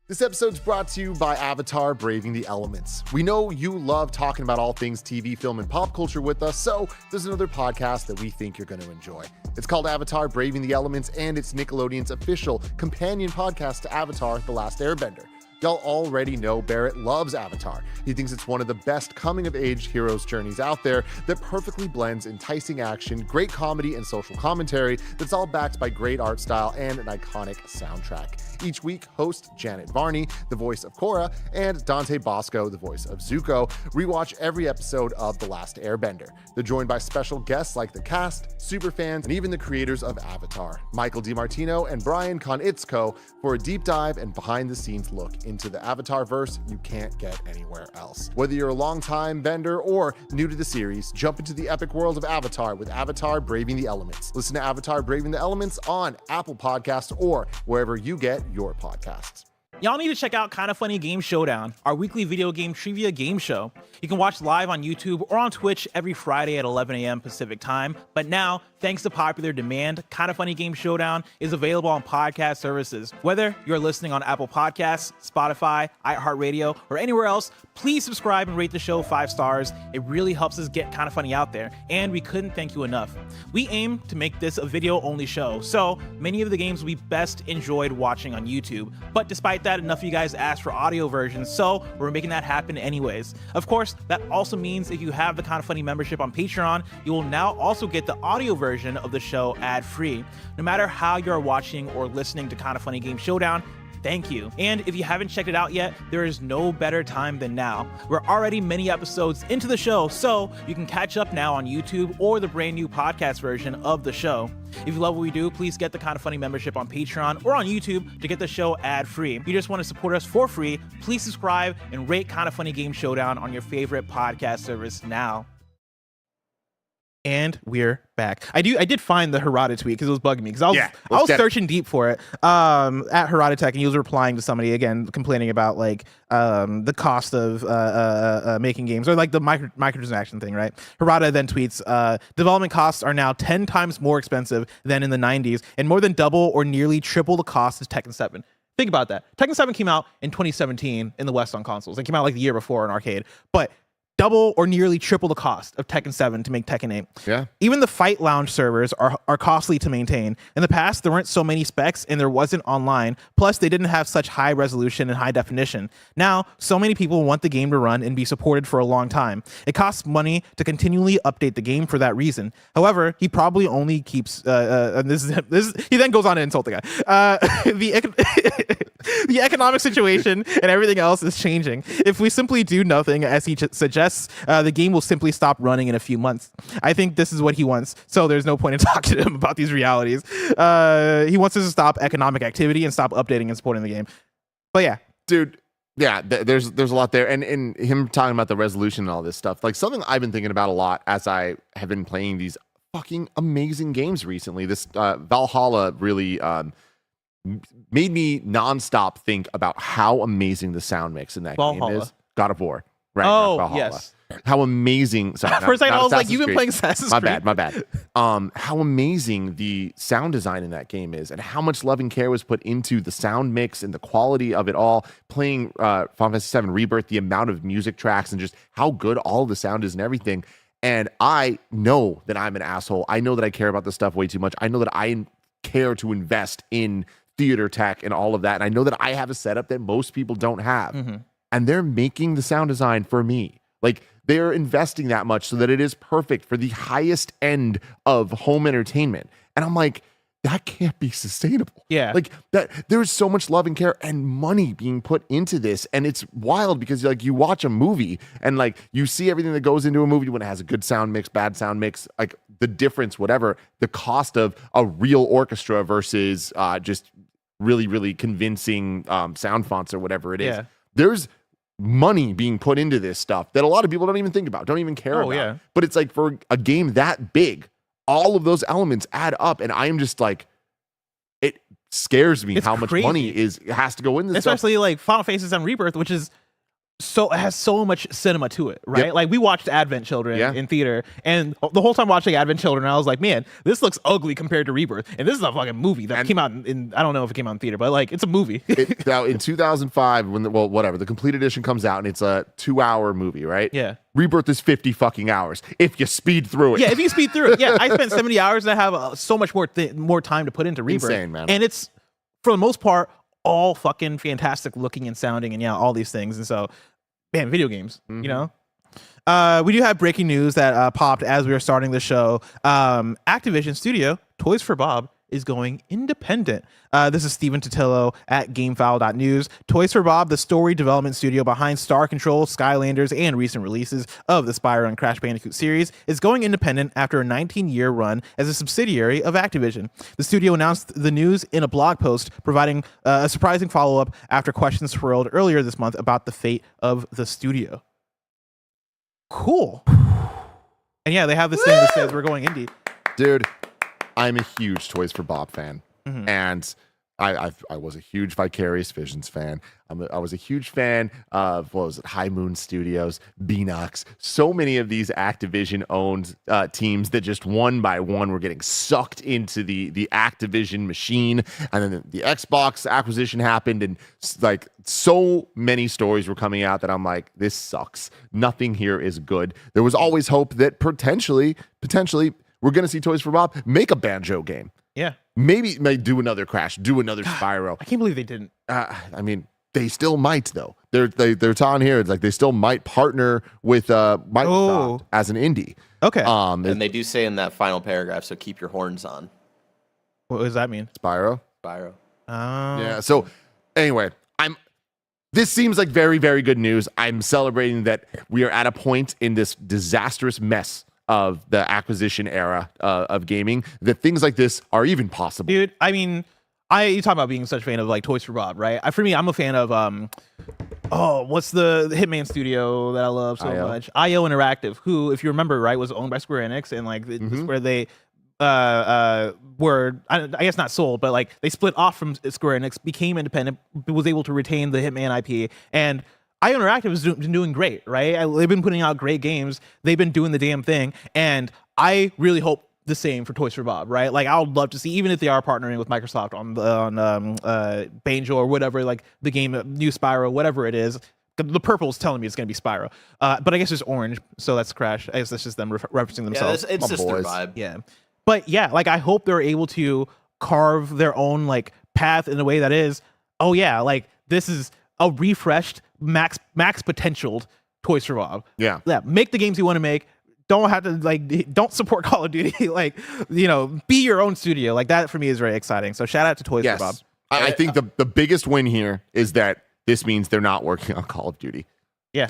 This episode's brought to you by Avatar: Braving the Elements. We know you love talking about all things TV, film, and pop culture with us, so there's another podcast that we think you're going to enjoy. It's called Avatar: Braving the Elements, and it's Nickelodeon's official companion podcast to Avatar: The Last Airbender. Y'all already know Barrett loves Avatar. He thinks it's one of the best coming-of-age heroes' journeys out there that perfectly blends enticing action, great comedy, and social commentary that's all backed by great art style and an iconic soundtrack. Each week, host Janet Varney, the voice of Korra, and Dante Bosco, the voice of Zuko, rewatch every episode of The Last Airbender. They're joined by special guests like the cast, superfans, and even the creators of Avatar, Michael DiMartino and Brian Konietzko, for a deep dive and behind-the-scenes look into the Avatar-verse you can't get anywhere else. Whether you're a longtime vendor or new to the series, jump into the epic world of Avatar with Avatar: Braving the Elements. Listen to Avatar: Braving the Elements on Apple Podcasts or wherever you get your podcasts. Y'all need to check out Kinda Funny Game Showdown, our weekly video game trivia game show. You can watch live on YouTube or on Twitch every Friday at 11 a.m. Pacific time. But now, thanks to popular demand, Kinda Funny Game Showdown is available on podcast services. Whether you're listening on Apple Podcasts, Spotify, iHeartRadio, or anywhere else, please subscribe and rate the show 5 stars. It really helps us get Kinda Funny out there, and we couldn't thank you enough. We aim to make this a video-only show, so many of the games will be best enjoyed watching on YouTube. But despite that, enough of you guys asked for audio versions, so we're making that happen anyways. Of course, that also means if you have the Kinda Funny membership on Patreon, you will now also get the audio version of the show ad-free. No matter how you're watching or listening to Kinda Funny Game Showdown, thank you. And if you haven't checked it out yet, there is no better time than now. We're already many episodes into the show, so you can catch up now on YouTube or the brand new podcast version of the show. If you love what we do, please get the Kinda Funny membership on Patreon or on YouTube to get the show ad-free. If you just want to support us for free, please subscribe and rate Kinda Funny Game Showdown on your favorite podcast service now. And we're back. I did find the Harada tweet because it was bugging me because I was searching deep for it at Harada Tech, and he was replying to somebody again complaining about like the cost of making games, or like the microtransaction thing, right? Harada then tweets, development costs are now 10 times more expensive than in the 90s and more than double or nearly triple the cost of Tekken 7. Think about that. Tekken 7 came out in 2017 in the West on consoles. It came out like the year before in arcade, but double or nearly triple the cost of Tekken 7 to make Tekken 8. Yeah. Even the Fight Lounge servers are costly to maintain. In the past, there weren't so many specs and there wasn't online. Plus, they didn't have such high resolution and high definition. Now, so many people want the game to run and be supported for a long time. It costs money to continually update the game for that reason. However, he probably only keeps, and he then goes on to insult the guy. The economic situation and everything else is changing. If we simply do nothing, as he suggests, the game will simply stop running in a few months. I think this is what he wants, so there's no point in talking to him about these realities. He wants us to stop economic activity and stop updating and supporting the game. But yeah. Dude, yeah, there's a lot there. And him talking about the resolution and all this stuff, like something I've been thinking about a lot as I have been playing these fucking amazing games recently. This Valhalla really made me nonstop think about how amazing the sound mix in that game is. God of War. Right, oh, yes. How amazing. Sorry, for a second, I was like, you've been playing Assassin's Creed. My bad. How amazing the sound design in that game is, and how much love and care was put into the sound mix and the quality of it all. Playing Final Fantasy VII Rebirth, the amount of music tracks and just how good all the sound is and everything. And I know that I'm an asshole. I know that I care about this stuff way too much. I know that I care to invest in theater tech and all of that. And I know that I have a setup that most people don't have. Mm-hmm. And they're making the sound design for me. Like, they're investing that much so that it is perfect for the highest end of home entertainment. And I'm like, that can't be sustainable. Yeah. Like, that there's so much love and care and money being put into this. And it's wild because like you watch a movie and like you see everything that goes into a movie when it has a good sound mix, bad sound mix, like the difference, whatever, the cost of a real orchestra versus just really, really convincing sound fonts or whatever it is. Yeah. There's money being put into this stuff that a lot of people don't even think about, don't even care about. Yeah. But it's like for a game that big, all of those elements add up, and I am just like, it scares me how much money has to go into this especially stuff. Like Final Fantasy VII Rebirth, which is it has so much cinema to it, right? Yep. Like we watched Advent Children in theater, and the whole time watching Advent Children, I was like, man, this looks ugly compared to Rebirth, and this is a fucking movie that came out in I don't know if it came out in theater, but like it's a movie. Now in 2005, when the complete edition comes out, and it's a 2-hour movie, right? Yeah. Rebirth is 50 fucking hours if you speed through it. Yeah, if you speed through it. Yeah, I spent 70 hours and I have so much more time to put into Rebirth. Insane, man. And it's, for the most part, all fucking fantastic looking and sounding and all these things. And so, man, video games, you know? We do have breaking news that popped as we were starting the show. Activision Studio, Toys for Bob, is going independent. This is Steven Totillo at GameFile.news. Toys for Bob, the story development studio behind Star Control, Skylanders, and recent releases of the Spyro and Crash Bandicoot series, is going independent after a 19-year run as a subsidiary of Activision. The studio announced the news in a blog post, providing a surprising follow-up after questions swirled earlier this month about the fate of the studio. Cool. And yeah, they have this thing that says we're going indie. Dude, I'm a huge Toys for Bob fan, and I was a huge Vicarious Visions fan. I was a huge fan of, what was it, High Moon Studios, Beanox, so many of these Activision-owned teams that just one by one were getting sucked into the Activision machine, and then the Xbox acquisition happened, and like so many stories were coming out that I'm like, this sucks. Nothing here is good. There was always hope that potentially we're going to see Toys for Bob make a Banjo game. Yeah. Maybe do another Crash, do another Spyro. I can't believe they didn't. I mean, they still might, though. They're telling here, it's like they still might partner with Microsoft as an indie. Okay. And they do say in that final paragraph, so keep your horns on. What does that mean? Spyro. Yeah. So anyway, this seems like very, very good news. I'm celebrating that we are at a point in this disastrous mess of the acquisition era of gaming that things like this are even possible. Dude, I mean, you talk about being such a fan of like Toys for Bob, right? For me, I'm a fan of what's the Hitman studio that I love so much? IO Interactive, who, if you remember, right, was owned by Square Enix, and like this is where they were, I guess not sold, but like they split off from Square Enix, became independent, was able to retain the Hitman IP, and IO Interactive has been doing great, right? They've been putting out great games. They've been doing the damn thing. And I really hope the same for Toys for Bob, right? Like, I would love to see, even if they are partnering with Microsoft on Banjo or whatever, like the game, New Spyro, whatever it is. The purple is telling me it's going to be Spyro. But I guess it's orange, so that's Crash. I guess that's just them referencing themselves. Yeah, it's just their vibe. Yeah. But yeah, like, I hope they're able to carve their own, like, path in a way that is, oh yeah, like, this is a refreshed, max potentialed Toys for Bob. Yeah. Make the games you want to make. Don't have to, like, don't support Call of Duty. Like, you know, be your own studio. Like, that for me is very exciting. So shout out to Toys for Bob. I think the biggest win here is that this means they're not working on Call of Duty. Yeah.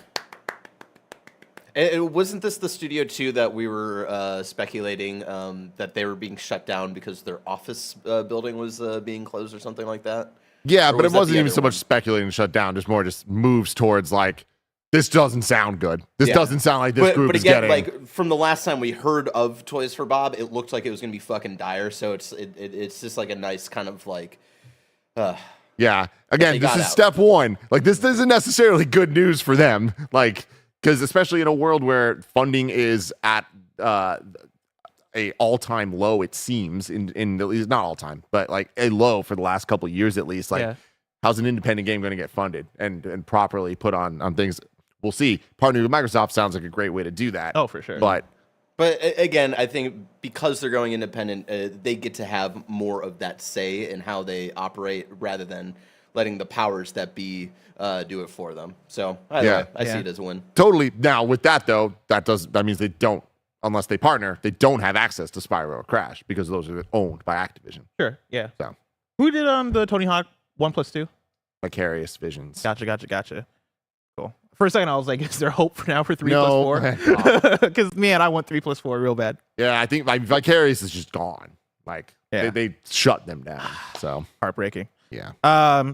Wasn't this the studio too that we were speculating that they were being shut down because their office building was being closed or something like that? Yeah, but it wasn't even so much speculating to shut down, just more just moves towards like, this doesn't sound good. This doesn't sound like this group is getting. Like, from the last time we heard of Toys for Bob, it looked like it was going to be fucking dire. So it's just like a nice kind of like. Yeah. Again, this is step one. Like, this isn't necessarily good news for them. Like, because especially in a world where funding is at a all-time low, it seems, in at least not all-time, but like a low for the last couple of years at least. Like, how's an independent game going to get funded and properly put on things? We'll see. Partnering with Microsoft sounds like a great way to do that. Oh, for sure. But again, I think because they're going independent, they get to have more of that say in how they operate rather than letting the powers that be do it for them. So I see it as a win. Totally. Now, with that though, that means they don't, unless they partner, they don't have access to Spyro or Crash because those are owned by Activision. Sure. Yeah. So who did the Tony Hawk 1+2? Vicarious Visions. Gotcha. Cool. For a second, I was like, is there hope for now for 3+4? Because man, I want 3+4 real bad. Yeah, I think Vicarious is just gone. Like they shut them down. So heartbreaking. Yeah.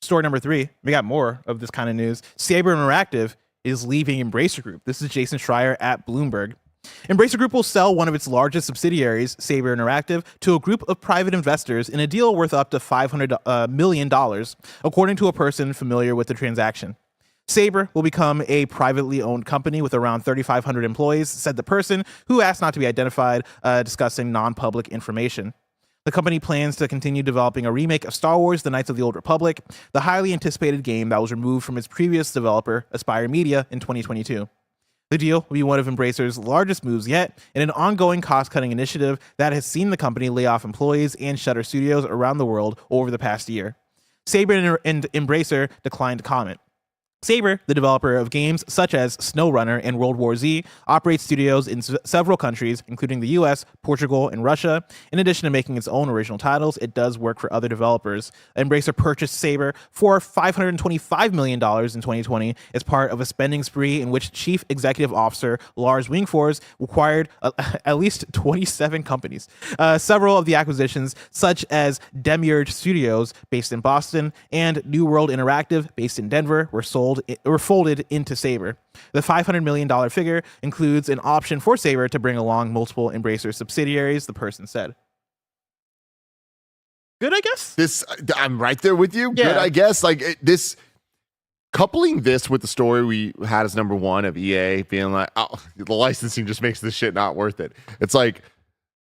Story number 3. We got more of this kind of news. Saber Interactive is leaving Embracer Group. This is Jason Schreier at Bloomberg. Embracer Group will sell one of its largest subsidiaries, Saber Interactive, to a group of private investors in a deal worth up to $500 million, according to a person familiar with the transaction. Saber will become a privately owned company with around 3,500 employees, said the person who asked not to be identified, discussing non-public information. The company plans to continue developing a remake of Star Wars: The Knights of the Old Republic, the highly anticipated game that was removed from its previous developer, Aspire Media, in 2022. The deal will be one of Embracer's largest moves yet in an ongoing cost-cutting initiative that has seen the company lay off employees and shutter studios around the world over the past year. Saber and Embracer declined to comment. Saber, the developer of games such as SnowRunner and World War Z, operates studios in several countries, including the US, Portugal, and Russia. In addition to making its own original titles, it does work for other developers. Embracer purchased Saber for $525 million in 2020 as part of a spending spree in which Chief Executive Officer Lars Wingfors acquired at least 27 companies. Several of the acquisitions, such as Demiurge Studios, based in Boston, and New World Interactive, based in Denver, were folded into Saber. The $500 million figure includes an option for Saber to bring along multiple Embracer subsidiaries, the person said. Good, I guess? I'm right there with you. Yeah. Good, I guess. Coupling this with the story we had as number one of EA being like, oh, the licensing just makes this shit not worth it. It's like,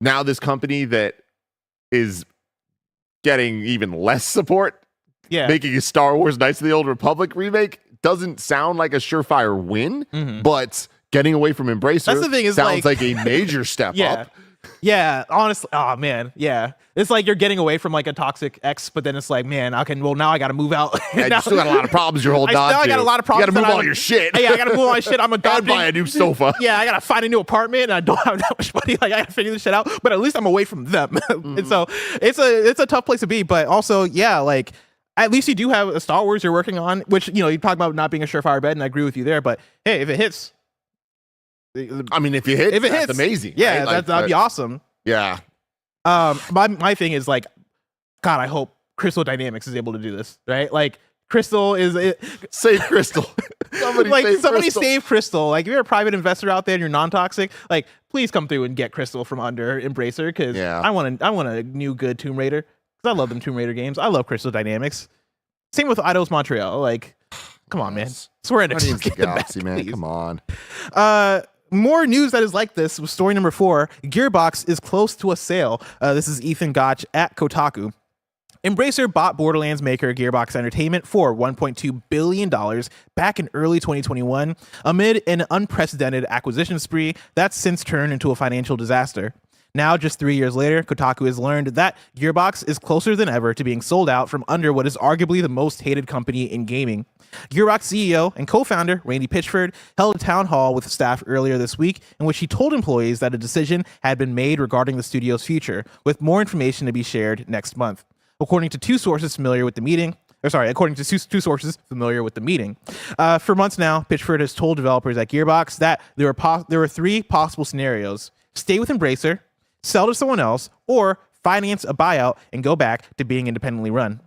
now this company that is getting even less support, making a Star Wars Knights of the Old Republic remake doesn't sound like a surefire win, but getting away from Embracer That's the thing, is sounds like a major step up. Yeah, honestly, oh man, yeah. It's like you're getting away from like a toxic ex, but then it's like, man, now I gotta move out. And you still got a lot of problems you're holding on to. I got a lot of problems. You gotta move all your shit. Hey, I gotta move all my shit. I'm adopting. Gotta buy a new sofa. Yeah, I gotta find a new apartment, and I don't have that much money. Like, I gotta figure this shit out. But at least I'm away from them. And so it's a tough place to be. But also, yeah, like, at least you do have a Star Wars you're working on, which, you talk about not being a surefire bet, and I agree with you there. But hey, if it hits, I mean, if it hits, that's amazing. Yeah, right? that'd be awesome. Yeah. My thing is like, God, I hope Crystal Dynamics is able to do this, right? Like, Crystal save Crystal. Somebody save Crystal. Like, if you're a private investor out there and you're non-toxic, like, please come through and get Crystal from under Embracer, because I want a new good Tomb Raider, because I love them Tomb Raider games. I love Crystal Dynamics. Same with Eidos Montreal. Like, come on, man. Swear to Galaxy, man. Come on. More news that is like this was story number 4. Gearbox is close to a sale. This is Ethan Gotch at Kotaku. Embracer bought Borderlands maker Gearbox Entertainment for $1.2 billion back in early 2021 amid an unprecedented acquisition spree that's since turned into a financial disaster. Now, just 3 years later, Kotaku has learned that Gearbox is closer than ever to being sold out from under what is arguably the most hated company in gaming. Gearbox CEO and co-founder Randy Pitchford held a town hall with staff earlier this week in which he told employees that a decision had been made regarding the studio's future, with more information to be shared next month. According to two sources familiar with the meeting, for months now, Pitchford has told developers at Gearbox that there were 3 possible scenarios: stay with Embracer, sell to someone else, or finance a buyout and go back to being independently run.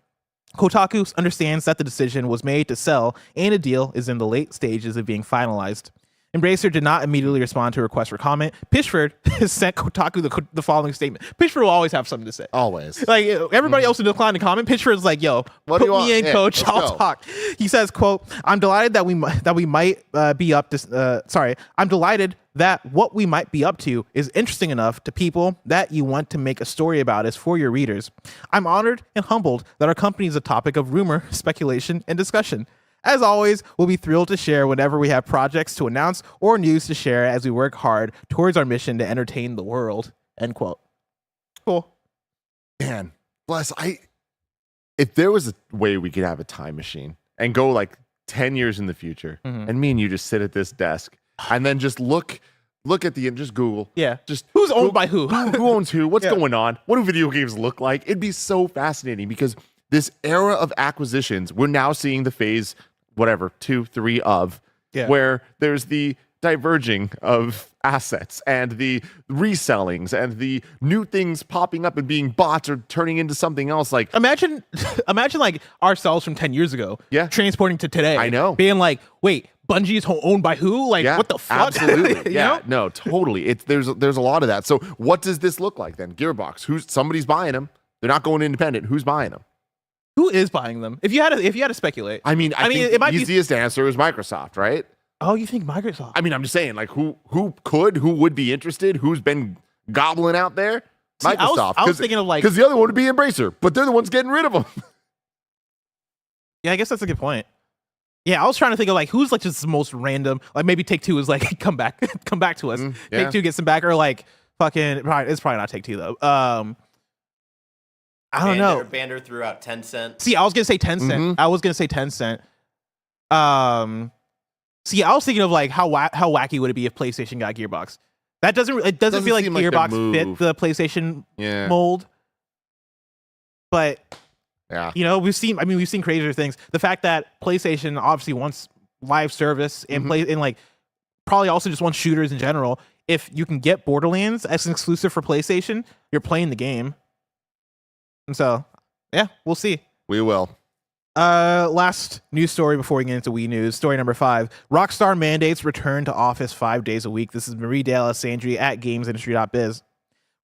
Kotaku understands that the decision was made to sell, and a deal is in the late stages of being finalized. Embracer did not immediately respond to a request for comment. Pitchford has sent Kotaku the following statement. Pitchford will always have something to say. Always. Like, everybody else declined to comment. Pitchford's like, yo, put me in, coach. I'll talk. He says, quote, I'm delighted that we might be up to, I'm delighted that what we might be up to is interesting enough to people that you want to make a story about us for your readers. I'm honored and humbled that our company is a topic of rumor, speculation, and discussion. As always, we'll be thrilled to share whenever we have projects to announce or news to share as we work hard towards our mission to entertain the world. End quote. Cool. Man, bless. If there was a way we could have a time machine and go like 10 years in the future, and me and you just sit at this desk and then just look at just Google. Yeah. Just who's owned by who? Who owns who? What's going on? What do video games look like? It'd be so fascinating, because this era of acquisitions, we're now seeing the phase, 2, 3 of, where there's the diverging of assets and the resellings and the new things popping up and being bots or turning into something else. Like, imagine like ourselves from 10 years ago, transporting to today. I know. Being like, wait, Bungie is owned by who? Like, what the fuck? Absolutely. You know? No, totally. There's a lot of that. So what does this look like then? Gearbox, somebody's buying them. They're not going independent. Who's buying them? Who is buying them? If you had to speculate. I mean, I think it might the be. easiest answer is Microsoft, right? Oh, you think Microsoft? I mean, I'm just saying, like, who would be interested? Who's been gobbling out there? See, Microsoft. I was thinking of like, because the other one would be Embracer, but they're the ones getting rid of them. yeah, I guess that's a good point. Yeah, I was trying to think of like who's like just the most random. Like maybe Take-Two is like come back to us. Yeah. Take-Two gets them back, or like fucking. It's probably not Take-Two though. I don't know. Bander threw out 10 cents. See, I was gonna say 10 cent. Mhm. I was gonna say 10 cent. See, I was thinking of like how wacky would it be if PlayStation got Gearbox? It doesn't feel like seem like the Gearbox fit move. the PlayStation Yeah. mold. But Yeah. you know, we've seen crazier things. The fact that PlayStation obviously wants live service and play and like probably also just wants shooters in general. If you can get Borderlands as an exclusive for PlayStation, you're playing the game. And so, yeah, we'll see. We will. Last news story before we get into Wii news. Story number 5. Rockstar mandates return to office 5 days a week. This is Marie de Alessandri at GamesIndustry.biz.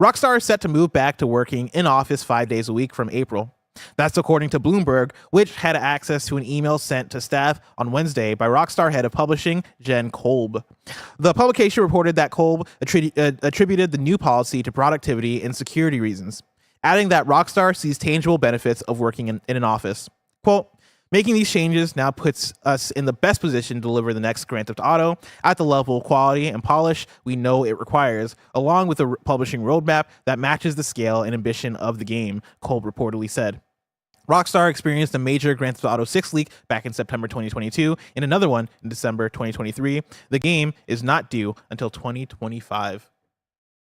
Rockstar is set to move back to working in office 5 days a week from April. That's according to Bloomberg, which had access to an email sent to staff on Wednesday by Rockstar head of publishing, Jen Kolb. The publication reported that Kolb attributed the new policy to productivity and security reasons, adding that Rockstar sees tangible benefits of working in an office. Quote, making these changes now puts us in the best position to deliver the next Grand Theft Auto at the level of quality and polish we know it requires, along with a publishing roadmap that matches the scale and ambition of the game, Kolb reportedly said. Rockstar experienced a major Grand Theft Auto 6 leak back in September 2022 and another one in December 2023. The game is not due until 2025.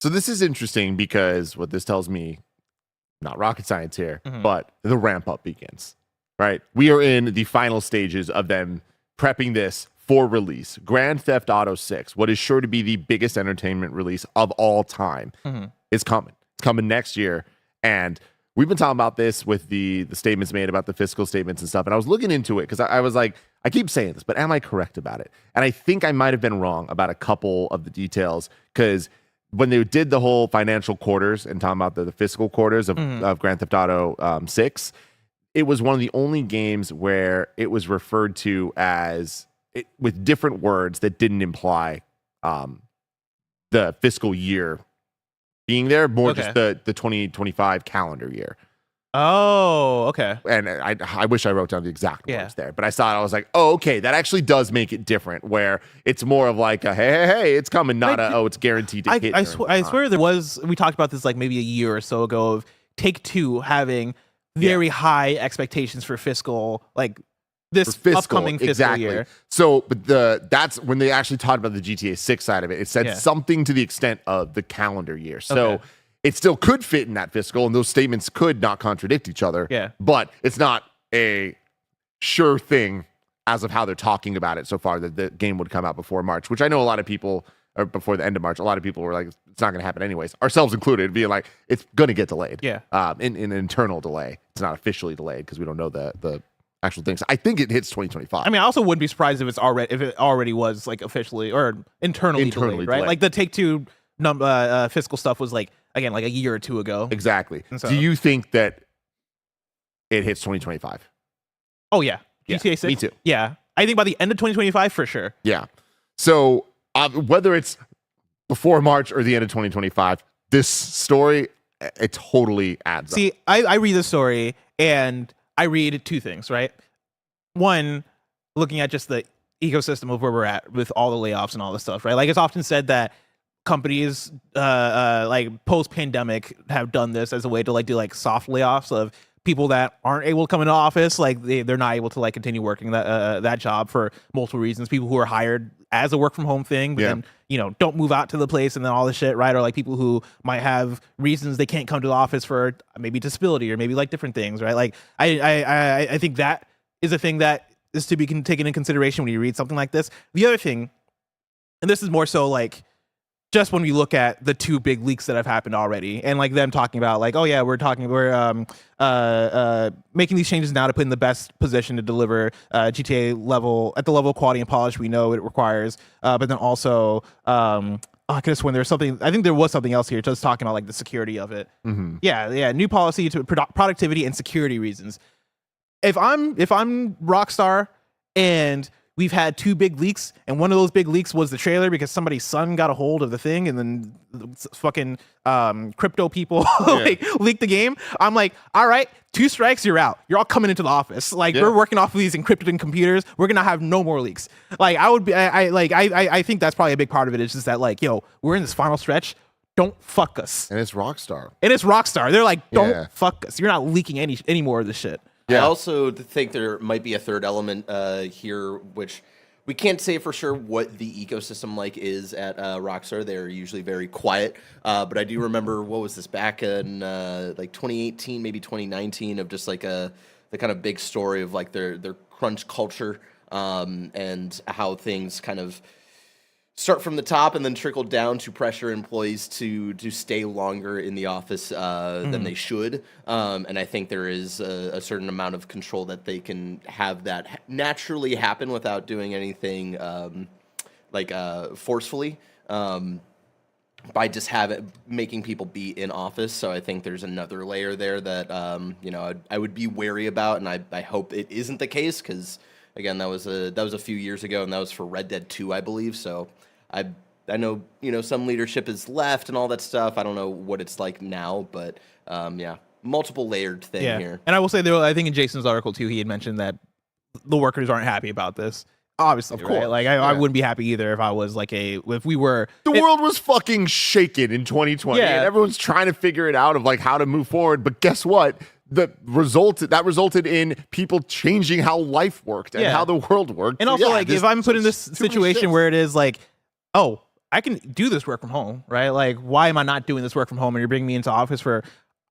So this is interesting because what this tells me, not rocket science here, but the ramp up begins, right? We are in the final stages of them prepping this for release. Grand Theft Auto 6, what is sure to be the biggest entertainment release of all time, is coming. It's coming next year. And we've been talking about this with the statements made about the fiscal statements and stuff. And I was looking into it because I was like, I keep saying this, but am I correct about it? And I think I might have been wrong about a couple of the details because when they did the whole financial quarters and talking about the fiscal quarters of Grand Theft Auto 6, it was one of the only games where it was referred to as with different words that didn't imply the fiscal year being there, more just the 2025 calendar year. Oh, okay. And I wish I wrote down the exact words there, but I was like, oh, okay, that actually does make it different, where it's more of like a hey, it's coming, not it's guaranteed to hit. I swear there was, we talked about this like maybe a year or so ago of Take-Two having very high expectations for fiscal, like this upcoming fiscal year. So, but that's when they actually talked about the GTA 6 side of it. It said something to the extent of the calendar year. So it still could fit in that fiscal, and those statements could not contradict each other. Yeah. But it's not a sure thing as of how they're talking about it so far that the game would come out before March, which I know a lot of people, or before the end of March, a lot of people were like, it's not going to happen anyways, ourselves included, being like, it's going to get delayed. Yeah. In an internal delay. It's not officially delayed because we don't know the actual things. I think it hits 2025. I mean, I also wouldn't be surprised if it already was like officially or internally delayed, right? delayed. Like the Take-Two fiscal stuff was like, again, like a year or two ago. Exactly. So, do you think that it hits 2025? Oh yeah. GTA 6? Me too. Yeah. I think by the end of 2025 for sure. Yeah. So whether it's before March or the end of 2025, this story, it totally adds up. See, I read the story and I read two things, right? One, looking at just the ecosystem of where we're at with all the layoffs and all this stuff, right? Like it's often said that companies like post-pandemic have done this as a way to like do like soft layoffs of people that aren't able to come into office, like they're not able to like continue working that job for multiple reasons. People who are hired as a work from home thing, but then don't move out to the place and then all this shit, right? Or like people who might have reasons they can't come to the office for maybe disability or maybe like different things, right? Like I think that is a thing that is to be taken into consideration when you read something like this. The other thing, and this is more so like just when we look at the two big leaks that have happened already, and like them talking about like, oh yeah, we're making these changes now to put in the best position to deliver GTA level at the level of quality and polish we know it requires. But then also, I could have sworn there's something. I think there was something else here, just talking about like the security of it. Yeah, new policy to productivity and security reasons. if I'm Rockstar and we've had 2 big leaks, and one of those big leaks was the trailer because somebody's son got a hold of the thing, and then fucking crypto people like leaked the game. I'm like, all right, 2 strikes, you're out. You're all coming into the office. Like we're working off of these encrypted computers. We're gonna have no more leaks. Like I think that's probably a big part of it. Is just that like, yo, we're in this final stretch. Don't fuck us. And it's Rockstar. They're like, don't fuck us. You're not leaking any more of this shit. Yeah. I also think there might be a third element here, which we can't say for sure what the ecosystem like is at Rockstar. They're usually very quiet, but I do remember, what was this, back in like 2018, maybe 2019, of just like the kind of big story of like their crunch culture and how things kind of start from the top and then trickle down to pressure employees to stay longer in the office than they should. And I think there is a certain amount of control that they can have that naturally happen without doing anything forcefully by just making people be in office. So I think there's another layer there that I would be wary about, and I hope it isn't the case, because again, that was a few years ago, and that was for Red Dead 2, I believe. So I know, some leadership is left and all that stuff. I don't know what it's like now, but multiple layered thing here. And I will say, I think in Jason's article too, he had mentioned that the workers aren't happy about this. Obviously, of course. Right? Like I wouldn't be happy either if I was like if we were. The world was fucking shaken in 2020, and everyone's trying to figure it out of like how to move forward. But guess what? That resulted in people changing how life worked and how the world worked. And also, if I'm put in this situation where it is like, oh, I can do this work from home, right? Like, why am I not doing this work from home? And you're bringing me into office for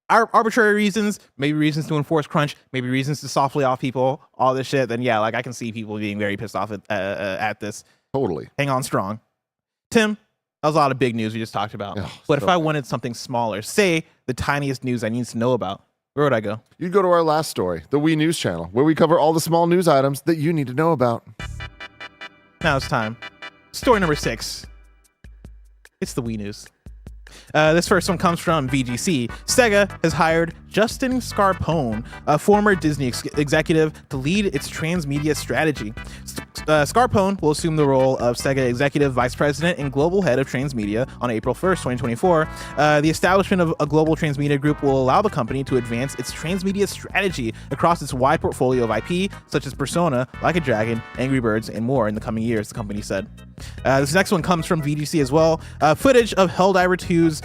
arbitrary reasons, maybe reasons to enforce crunch, maybe reasons to softly off people, all this shit. Then I can see people being very pissed off at this. Totally. Hang on strong. Tim, that was a lot of big news we just talked about. But if I wanted something smaller, say the tiniest news I need to know about, where would I go? You'd go to our last story, the Wii News channel, where we cover all the small news items that you need to know about. Now it's time. Story number 6. It's the Wii News. This first one comes from VGC. Sega has hired Justin Scarpone, a former Disney executive, to lead its transmedia strategy. Scarpone will assume the role of Sega Executive Vice President and Global Head of Transmedia on April 1st, 2024. The establishment of a global transmedia group will allow the company to advance its transmedia strategy across its wide portfolio of IP, such as Persona, Like a Dragon, Angry Birds, and more in the coming years, the company said. This next one comes from VGC as well. Footage of Helldivers 2's,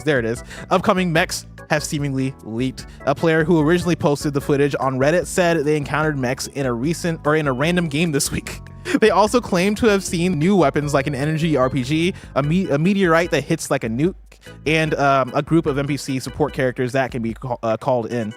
there it is, upcoming mechs have seemingly leaked. A player who originally posted the footage on Reddit said they encountered mechs in a random game this week. They also claim to have seen new weapons like an energy RPG, a meteorite that hits like a nuke, and a group of NPC support characters that can be called in.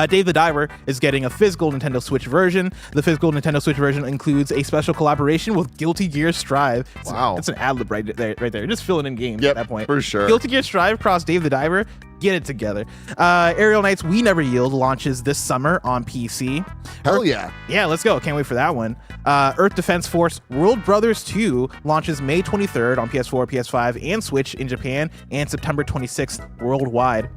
Dave the Diver is getting a physical Nintendo Switch version. The physical Nintendo Switch version includes a special collaboration with Guilty Gear Strive. Wow. It's an ad-lib right there. Just filling in games at that point. For sure. Guilty Gear Strive cross Dave the Diver. Get it together. Aerial Knights We Never Yield launches this summer on PC. Hell yeah. Yeah, let's go. Can't wait for that one. Earth Defense Force World Brothers 2 launches May 23rd on PS4, PS5, and Switch in Japan, and September 26th worldwide.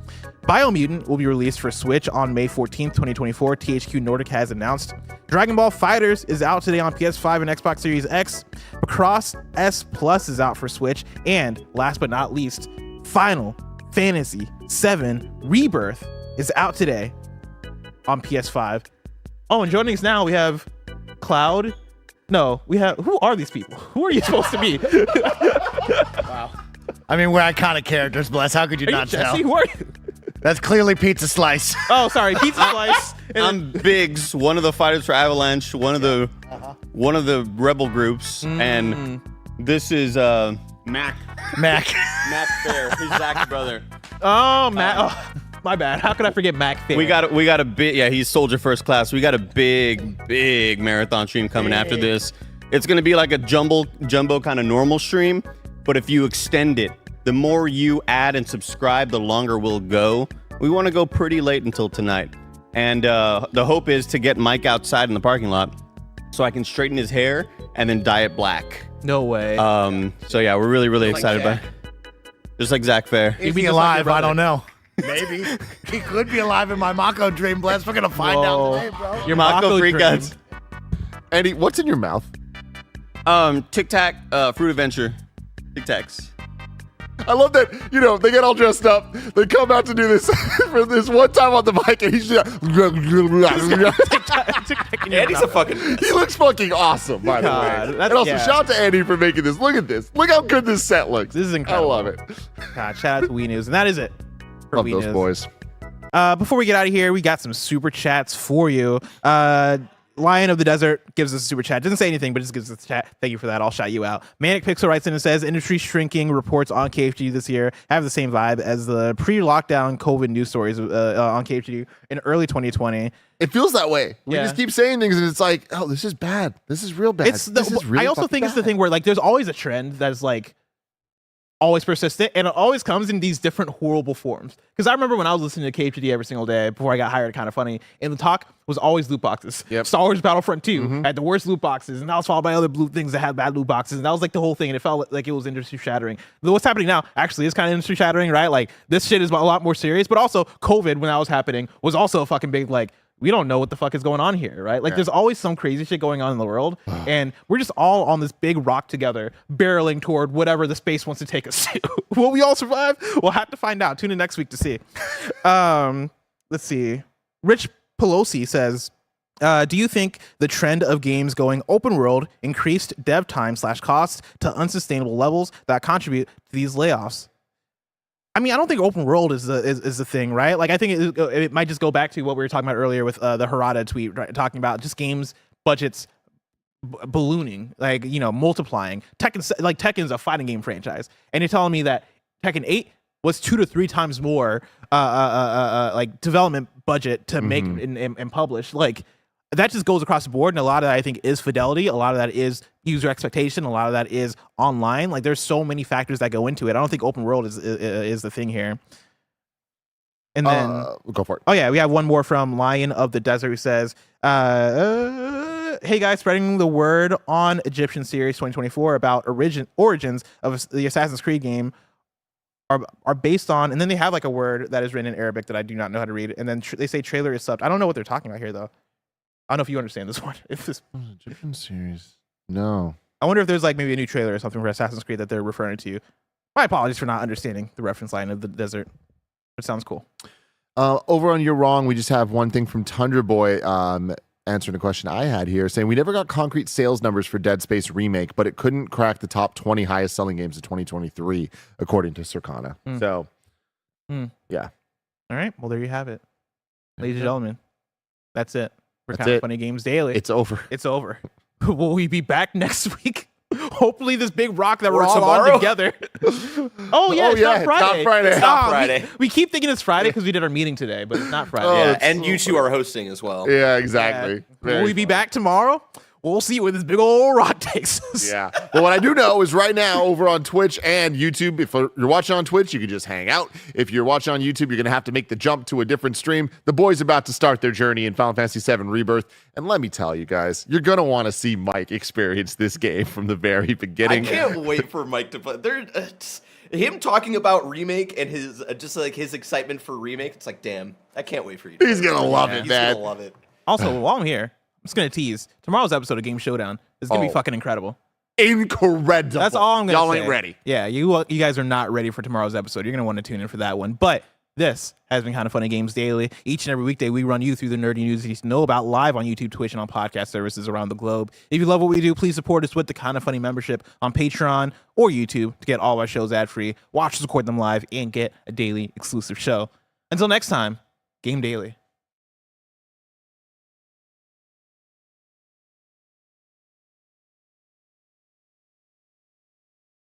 Biomutant will be released for Switch on May 14th, 2024, THQ Nordic has announced. Dragon Ball FighterZ is out today on PS5 and Xbox Series X. Macross S Plus is out for Switch. And last but not least, Final Fantasy VII Rebirth is out today on PS5. Oh, and joining us now, we have Cloud. No, we have... Who are these people? Who are you supposed to be? Wow. I mean, we're iconic characters, Bless. How could you not tell? Jesse? Who are you? That's clearly Pizza Slice. Oh, sorry, Pizza Slice. I'm Biggs, one of the fighters for Avalanche, one of the rebel groups, and this is Mac. Mac Fair. He's Zach's brother. Oh, Mac. Oh, my bad. How could I forget Mac Fair? We got a big. Yeah, he's Soldier First Class. We got a big marathon stream coming after this. It's gonna be like a jumbo kind of normal stream, but if you extend it, the more you add and subscribe, the longer we'll go. We want to go pretty late until tonight. And the hope is to get Mike outside in the parking lot so I can straighten his hair and then dye it black. No way. So yeah, we're really excited about it. Just like Zach Fair. Is he alive? I don't know. Maybe. He could be alive in my Mako dream, Bless. We're going to find out today, bro. Your Mako free dream. guts. Andy, what's in your mouth? Tic Tac, Fruit Adventure. Tic Tacs. I love that, they get all dressed up. They come out to do this for this one time on the mic, and he's just. Andy's a fucking. He looks fucking awesome, by the way. And also, shout out to Andy for making this. Look at this. Look how good this set looks. This is incredible. I love it. God, shout out to Wii News. And that is it for Love Wii those News. boys. Before we get out of here, we got some super chats for you. Lion of the Desert gives us a super chat. Doesn't say anything, but just gives us a chat. Thank you for that. I'll shout you out. Manic Pixel writes in and says, industry shrinking reports on KFG this year have the same vibe as the pre-lockdown COVID news stories on KFG in early 2020. It feels that way. We Yeah. just keep saying things, and it's like, oh, this is bad. This is real bad. This is really I also think it's the thing where like there's always a trend that's like always persistent, and it always comes in these different horrible forms. Because I remember when I was listening to KPD every single day before I got hired at Kind of Funny, and the talk was always loot boxes. Yep. Star Wars Battlefront 2 had the worst loot boxes, and that was followed by other blue things that had bad loot boxes, and that was like the whole thing, and it felt like it was industry shattering. What's happening now actually is kind of industry shattering, right? Like this shit is a lot more serious, but also COVID, when that was happening, was also a fucking big like, we don't know what the fuck is going on here, right? Like, there's always some crazy shit going on in the world, and we're just all on this big rock together, barreling toward whatever the space wants to take us to. Will we all survive? We'll have to find out. Tune in next week to see. Let's see. Rich Pelosi says, do you think the trend of games going open world increased dev time / costs to unsustainable levels that contribute to these layoffs? I mean, I don't think open world is the thing, right? Like, I think it might just go back to what we were talking about earlier with the Harada tweet, right? Talking about just games budgets ballooning, like, multiplying. Tekken's a fighting game franchise, and you're telling me that Tekken 8 was 2 to 3 times more like development budget to make and publish. Like, that just goes across the board, and a lot of that I think is fidelity. A lot of that is user expectation. A lot of that is online. Like, there's so many factors that go into it. I don't think open world is the thing here. And then go for it. Oh yeah, we have one more from Lion of the Desert who says, "Hey guys, spreading the word on Egyptian Series 2024 about origins of the Assassin's Creed game are based on," and then they have like a word that is written in Arabic that I do not know how to read, and then they say trailer is subbed. I don't know what they're talking about here though. I don't know if you understand this one. If this Egyptian series, no. I wonder if there's like maybe a new trailer or something for Assassin's Creed that they're referring to. My apologies for not understanding the reference line of the desert. It sounds cool. Over on You're Wrong, we just have one thing from Tundra Boy answering a question I had here, saying we never got concrete sales numbers for Dead Space Remake, but it couldn't crack the top 20 highest selling games of 2023, according to Circana. So, yeah. All right. Well, there you have it. Ladies and gentlemen, that's it. For That's Kind of it. Funny Games Daily. It's over. It's over. Will we be back next week? Hopefully this big rock that Or we're all tomorrow? on together. Oh yeah, Oh, it's yeah, not it's Friday. not Friday. It's not Ah, Friday. We keep thinking it's Friday because we did our meeting today, but it's not Friday. Oh, Yeah, it's and so you two are hosting as well. Yeah, exactly. Will we be back tomorrow? We'll see where this big old rock takes us. Yeah. Well, what I do know is right now over on Twitch and YouTube, if you're watching on Twitch, you can just hang out. If you're watching on YouTube, you're going to have to make the jump to a different stream. The boys are about to start their journey in Final Fantasy VII Rebirth. And let me tell you guys, you're going to want to see Mike experience this game from the very I beginning. can't wait for Mike to play. Him talking about remake and his just like his excitement for remake. It's like, damn, I can't wait for you. He's going to love it, He's man. gonna love it. Also, while I'm here, I'm just going to tease. Tomorrow's episode of Game Showdown is going to be fucking incredible. Incredible. That's all I'm going to say. Y'all ain't ready. Yeah, you guys are not ready for tomorrow's episode. You're going to want to tune in for that one. But this has been Kind of Funny Games Daily. Each and every weekday, we run you through the nerdy news that you need to know about live on YouTube, Twitch, and on podcast services around the globe. If you love what we do, please support us with the Kind of Funny membership on Patreon or YouTube to get all of our shows ad-free, watch us record them live, and get a daily exclusive show. Until next time, Game Daily.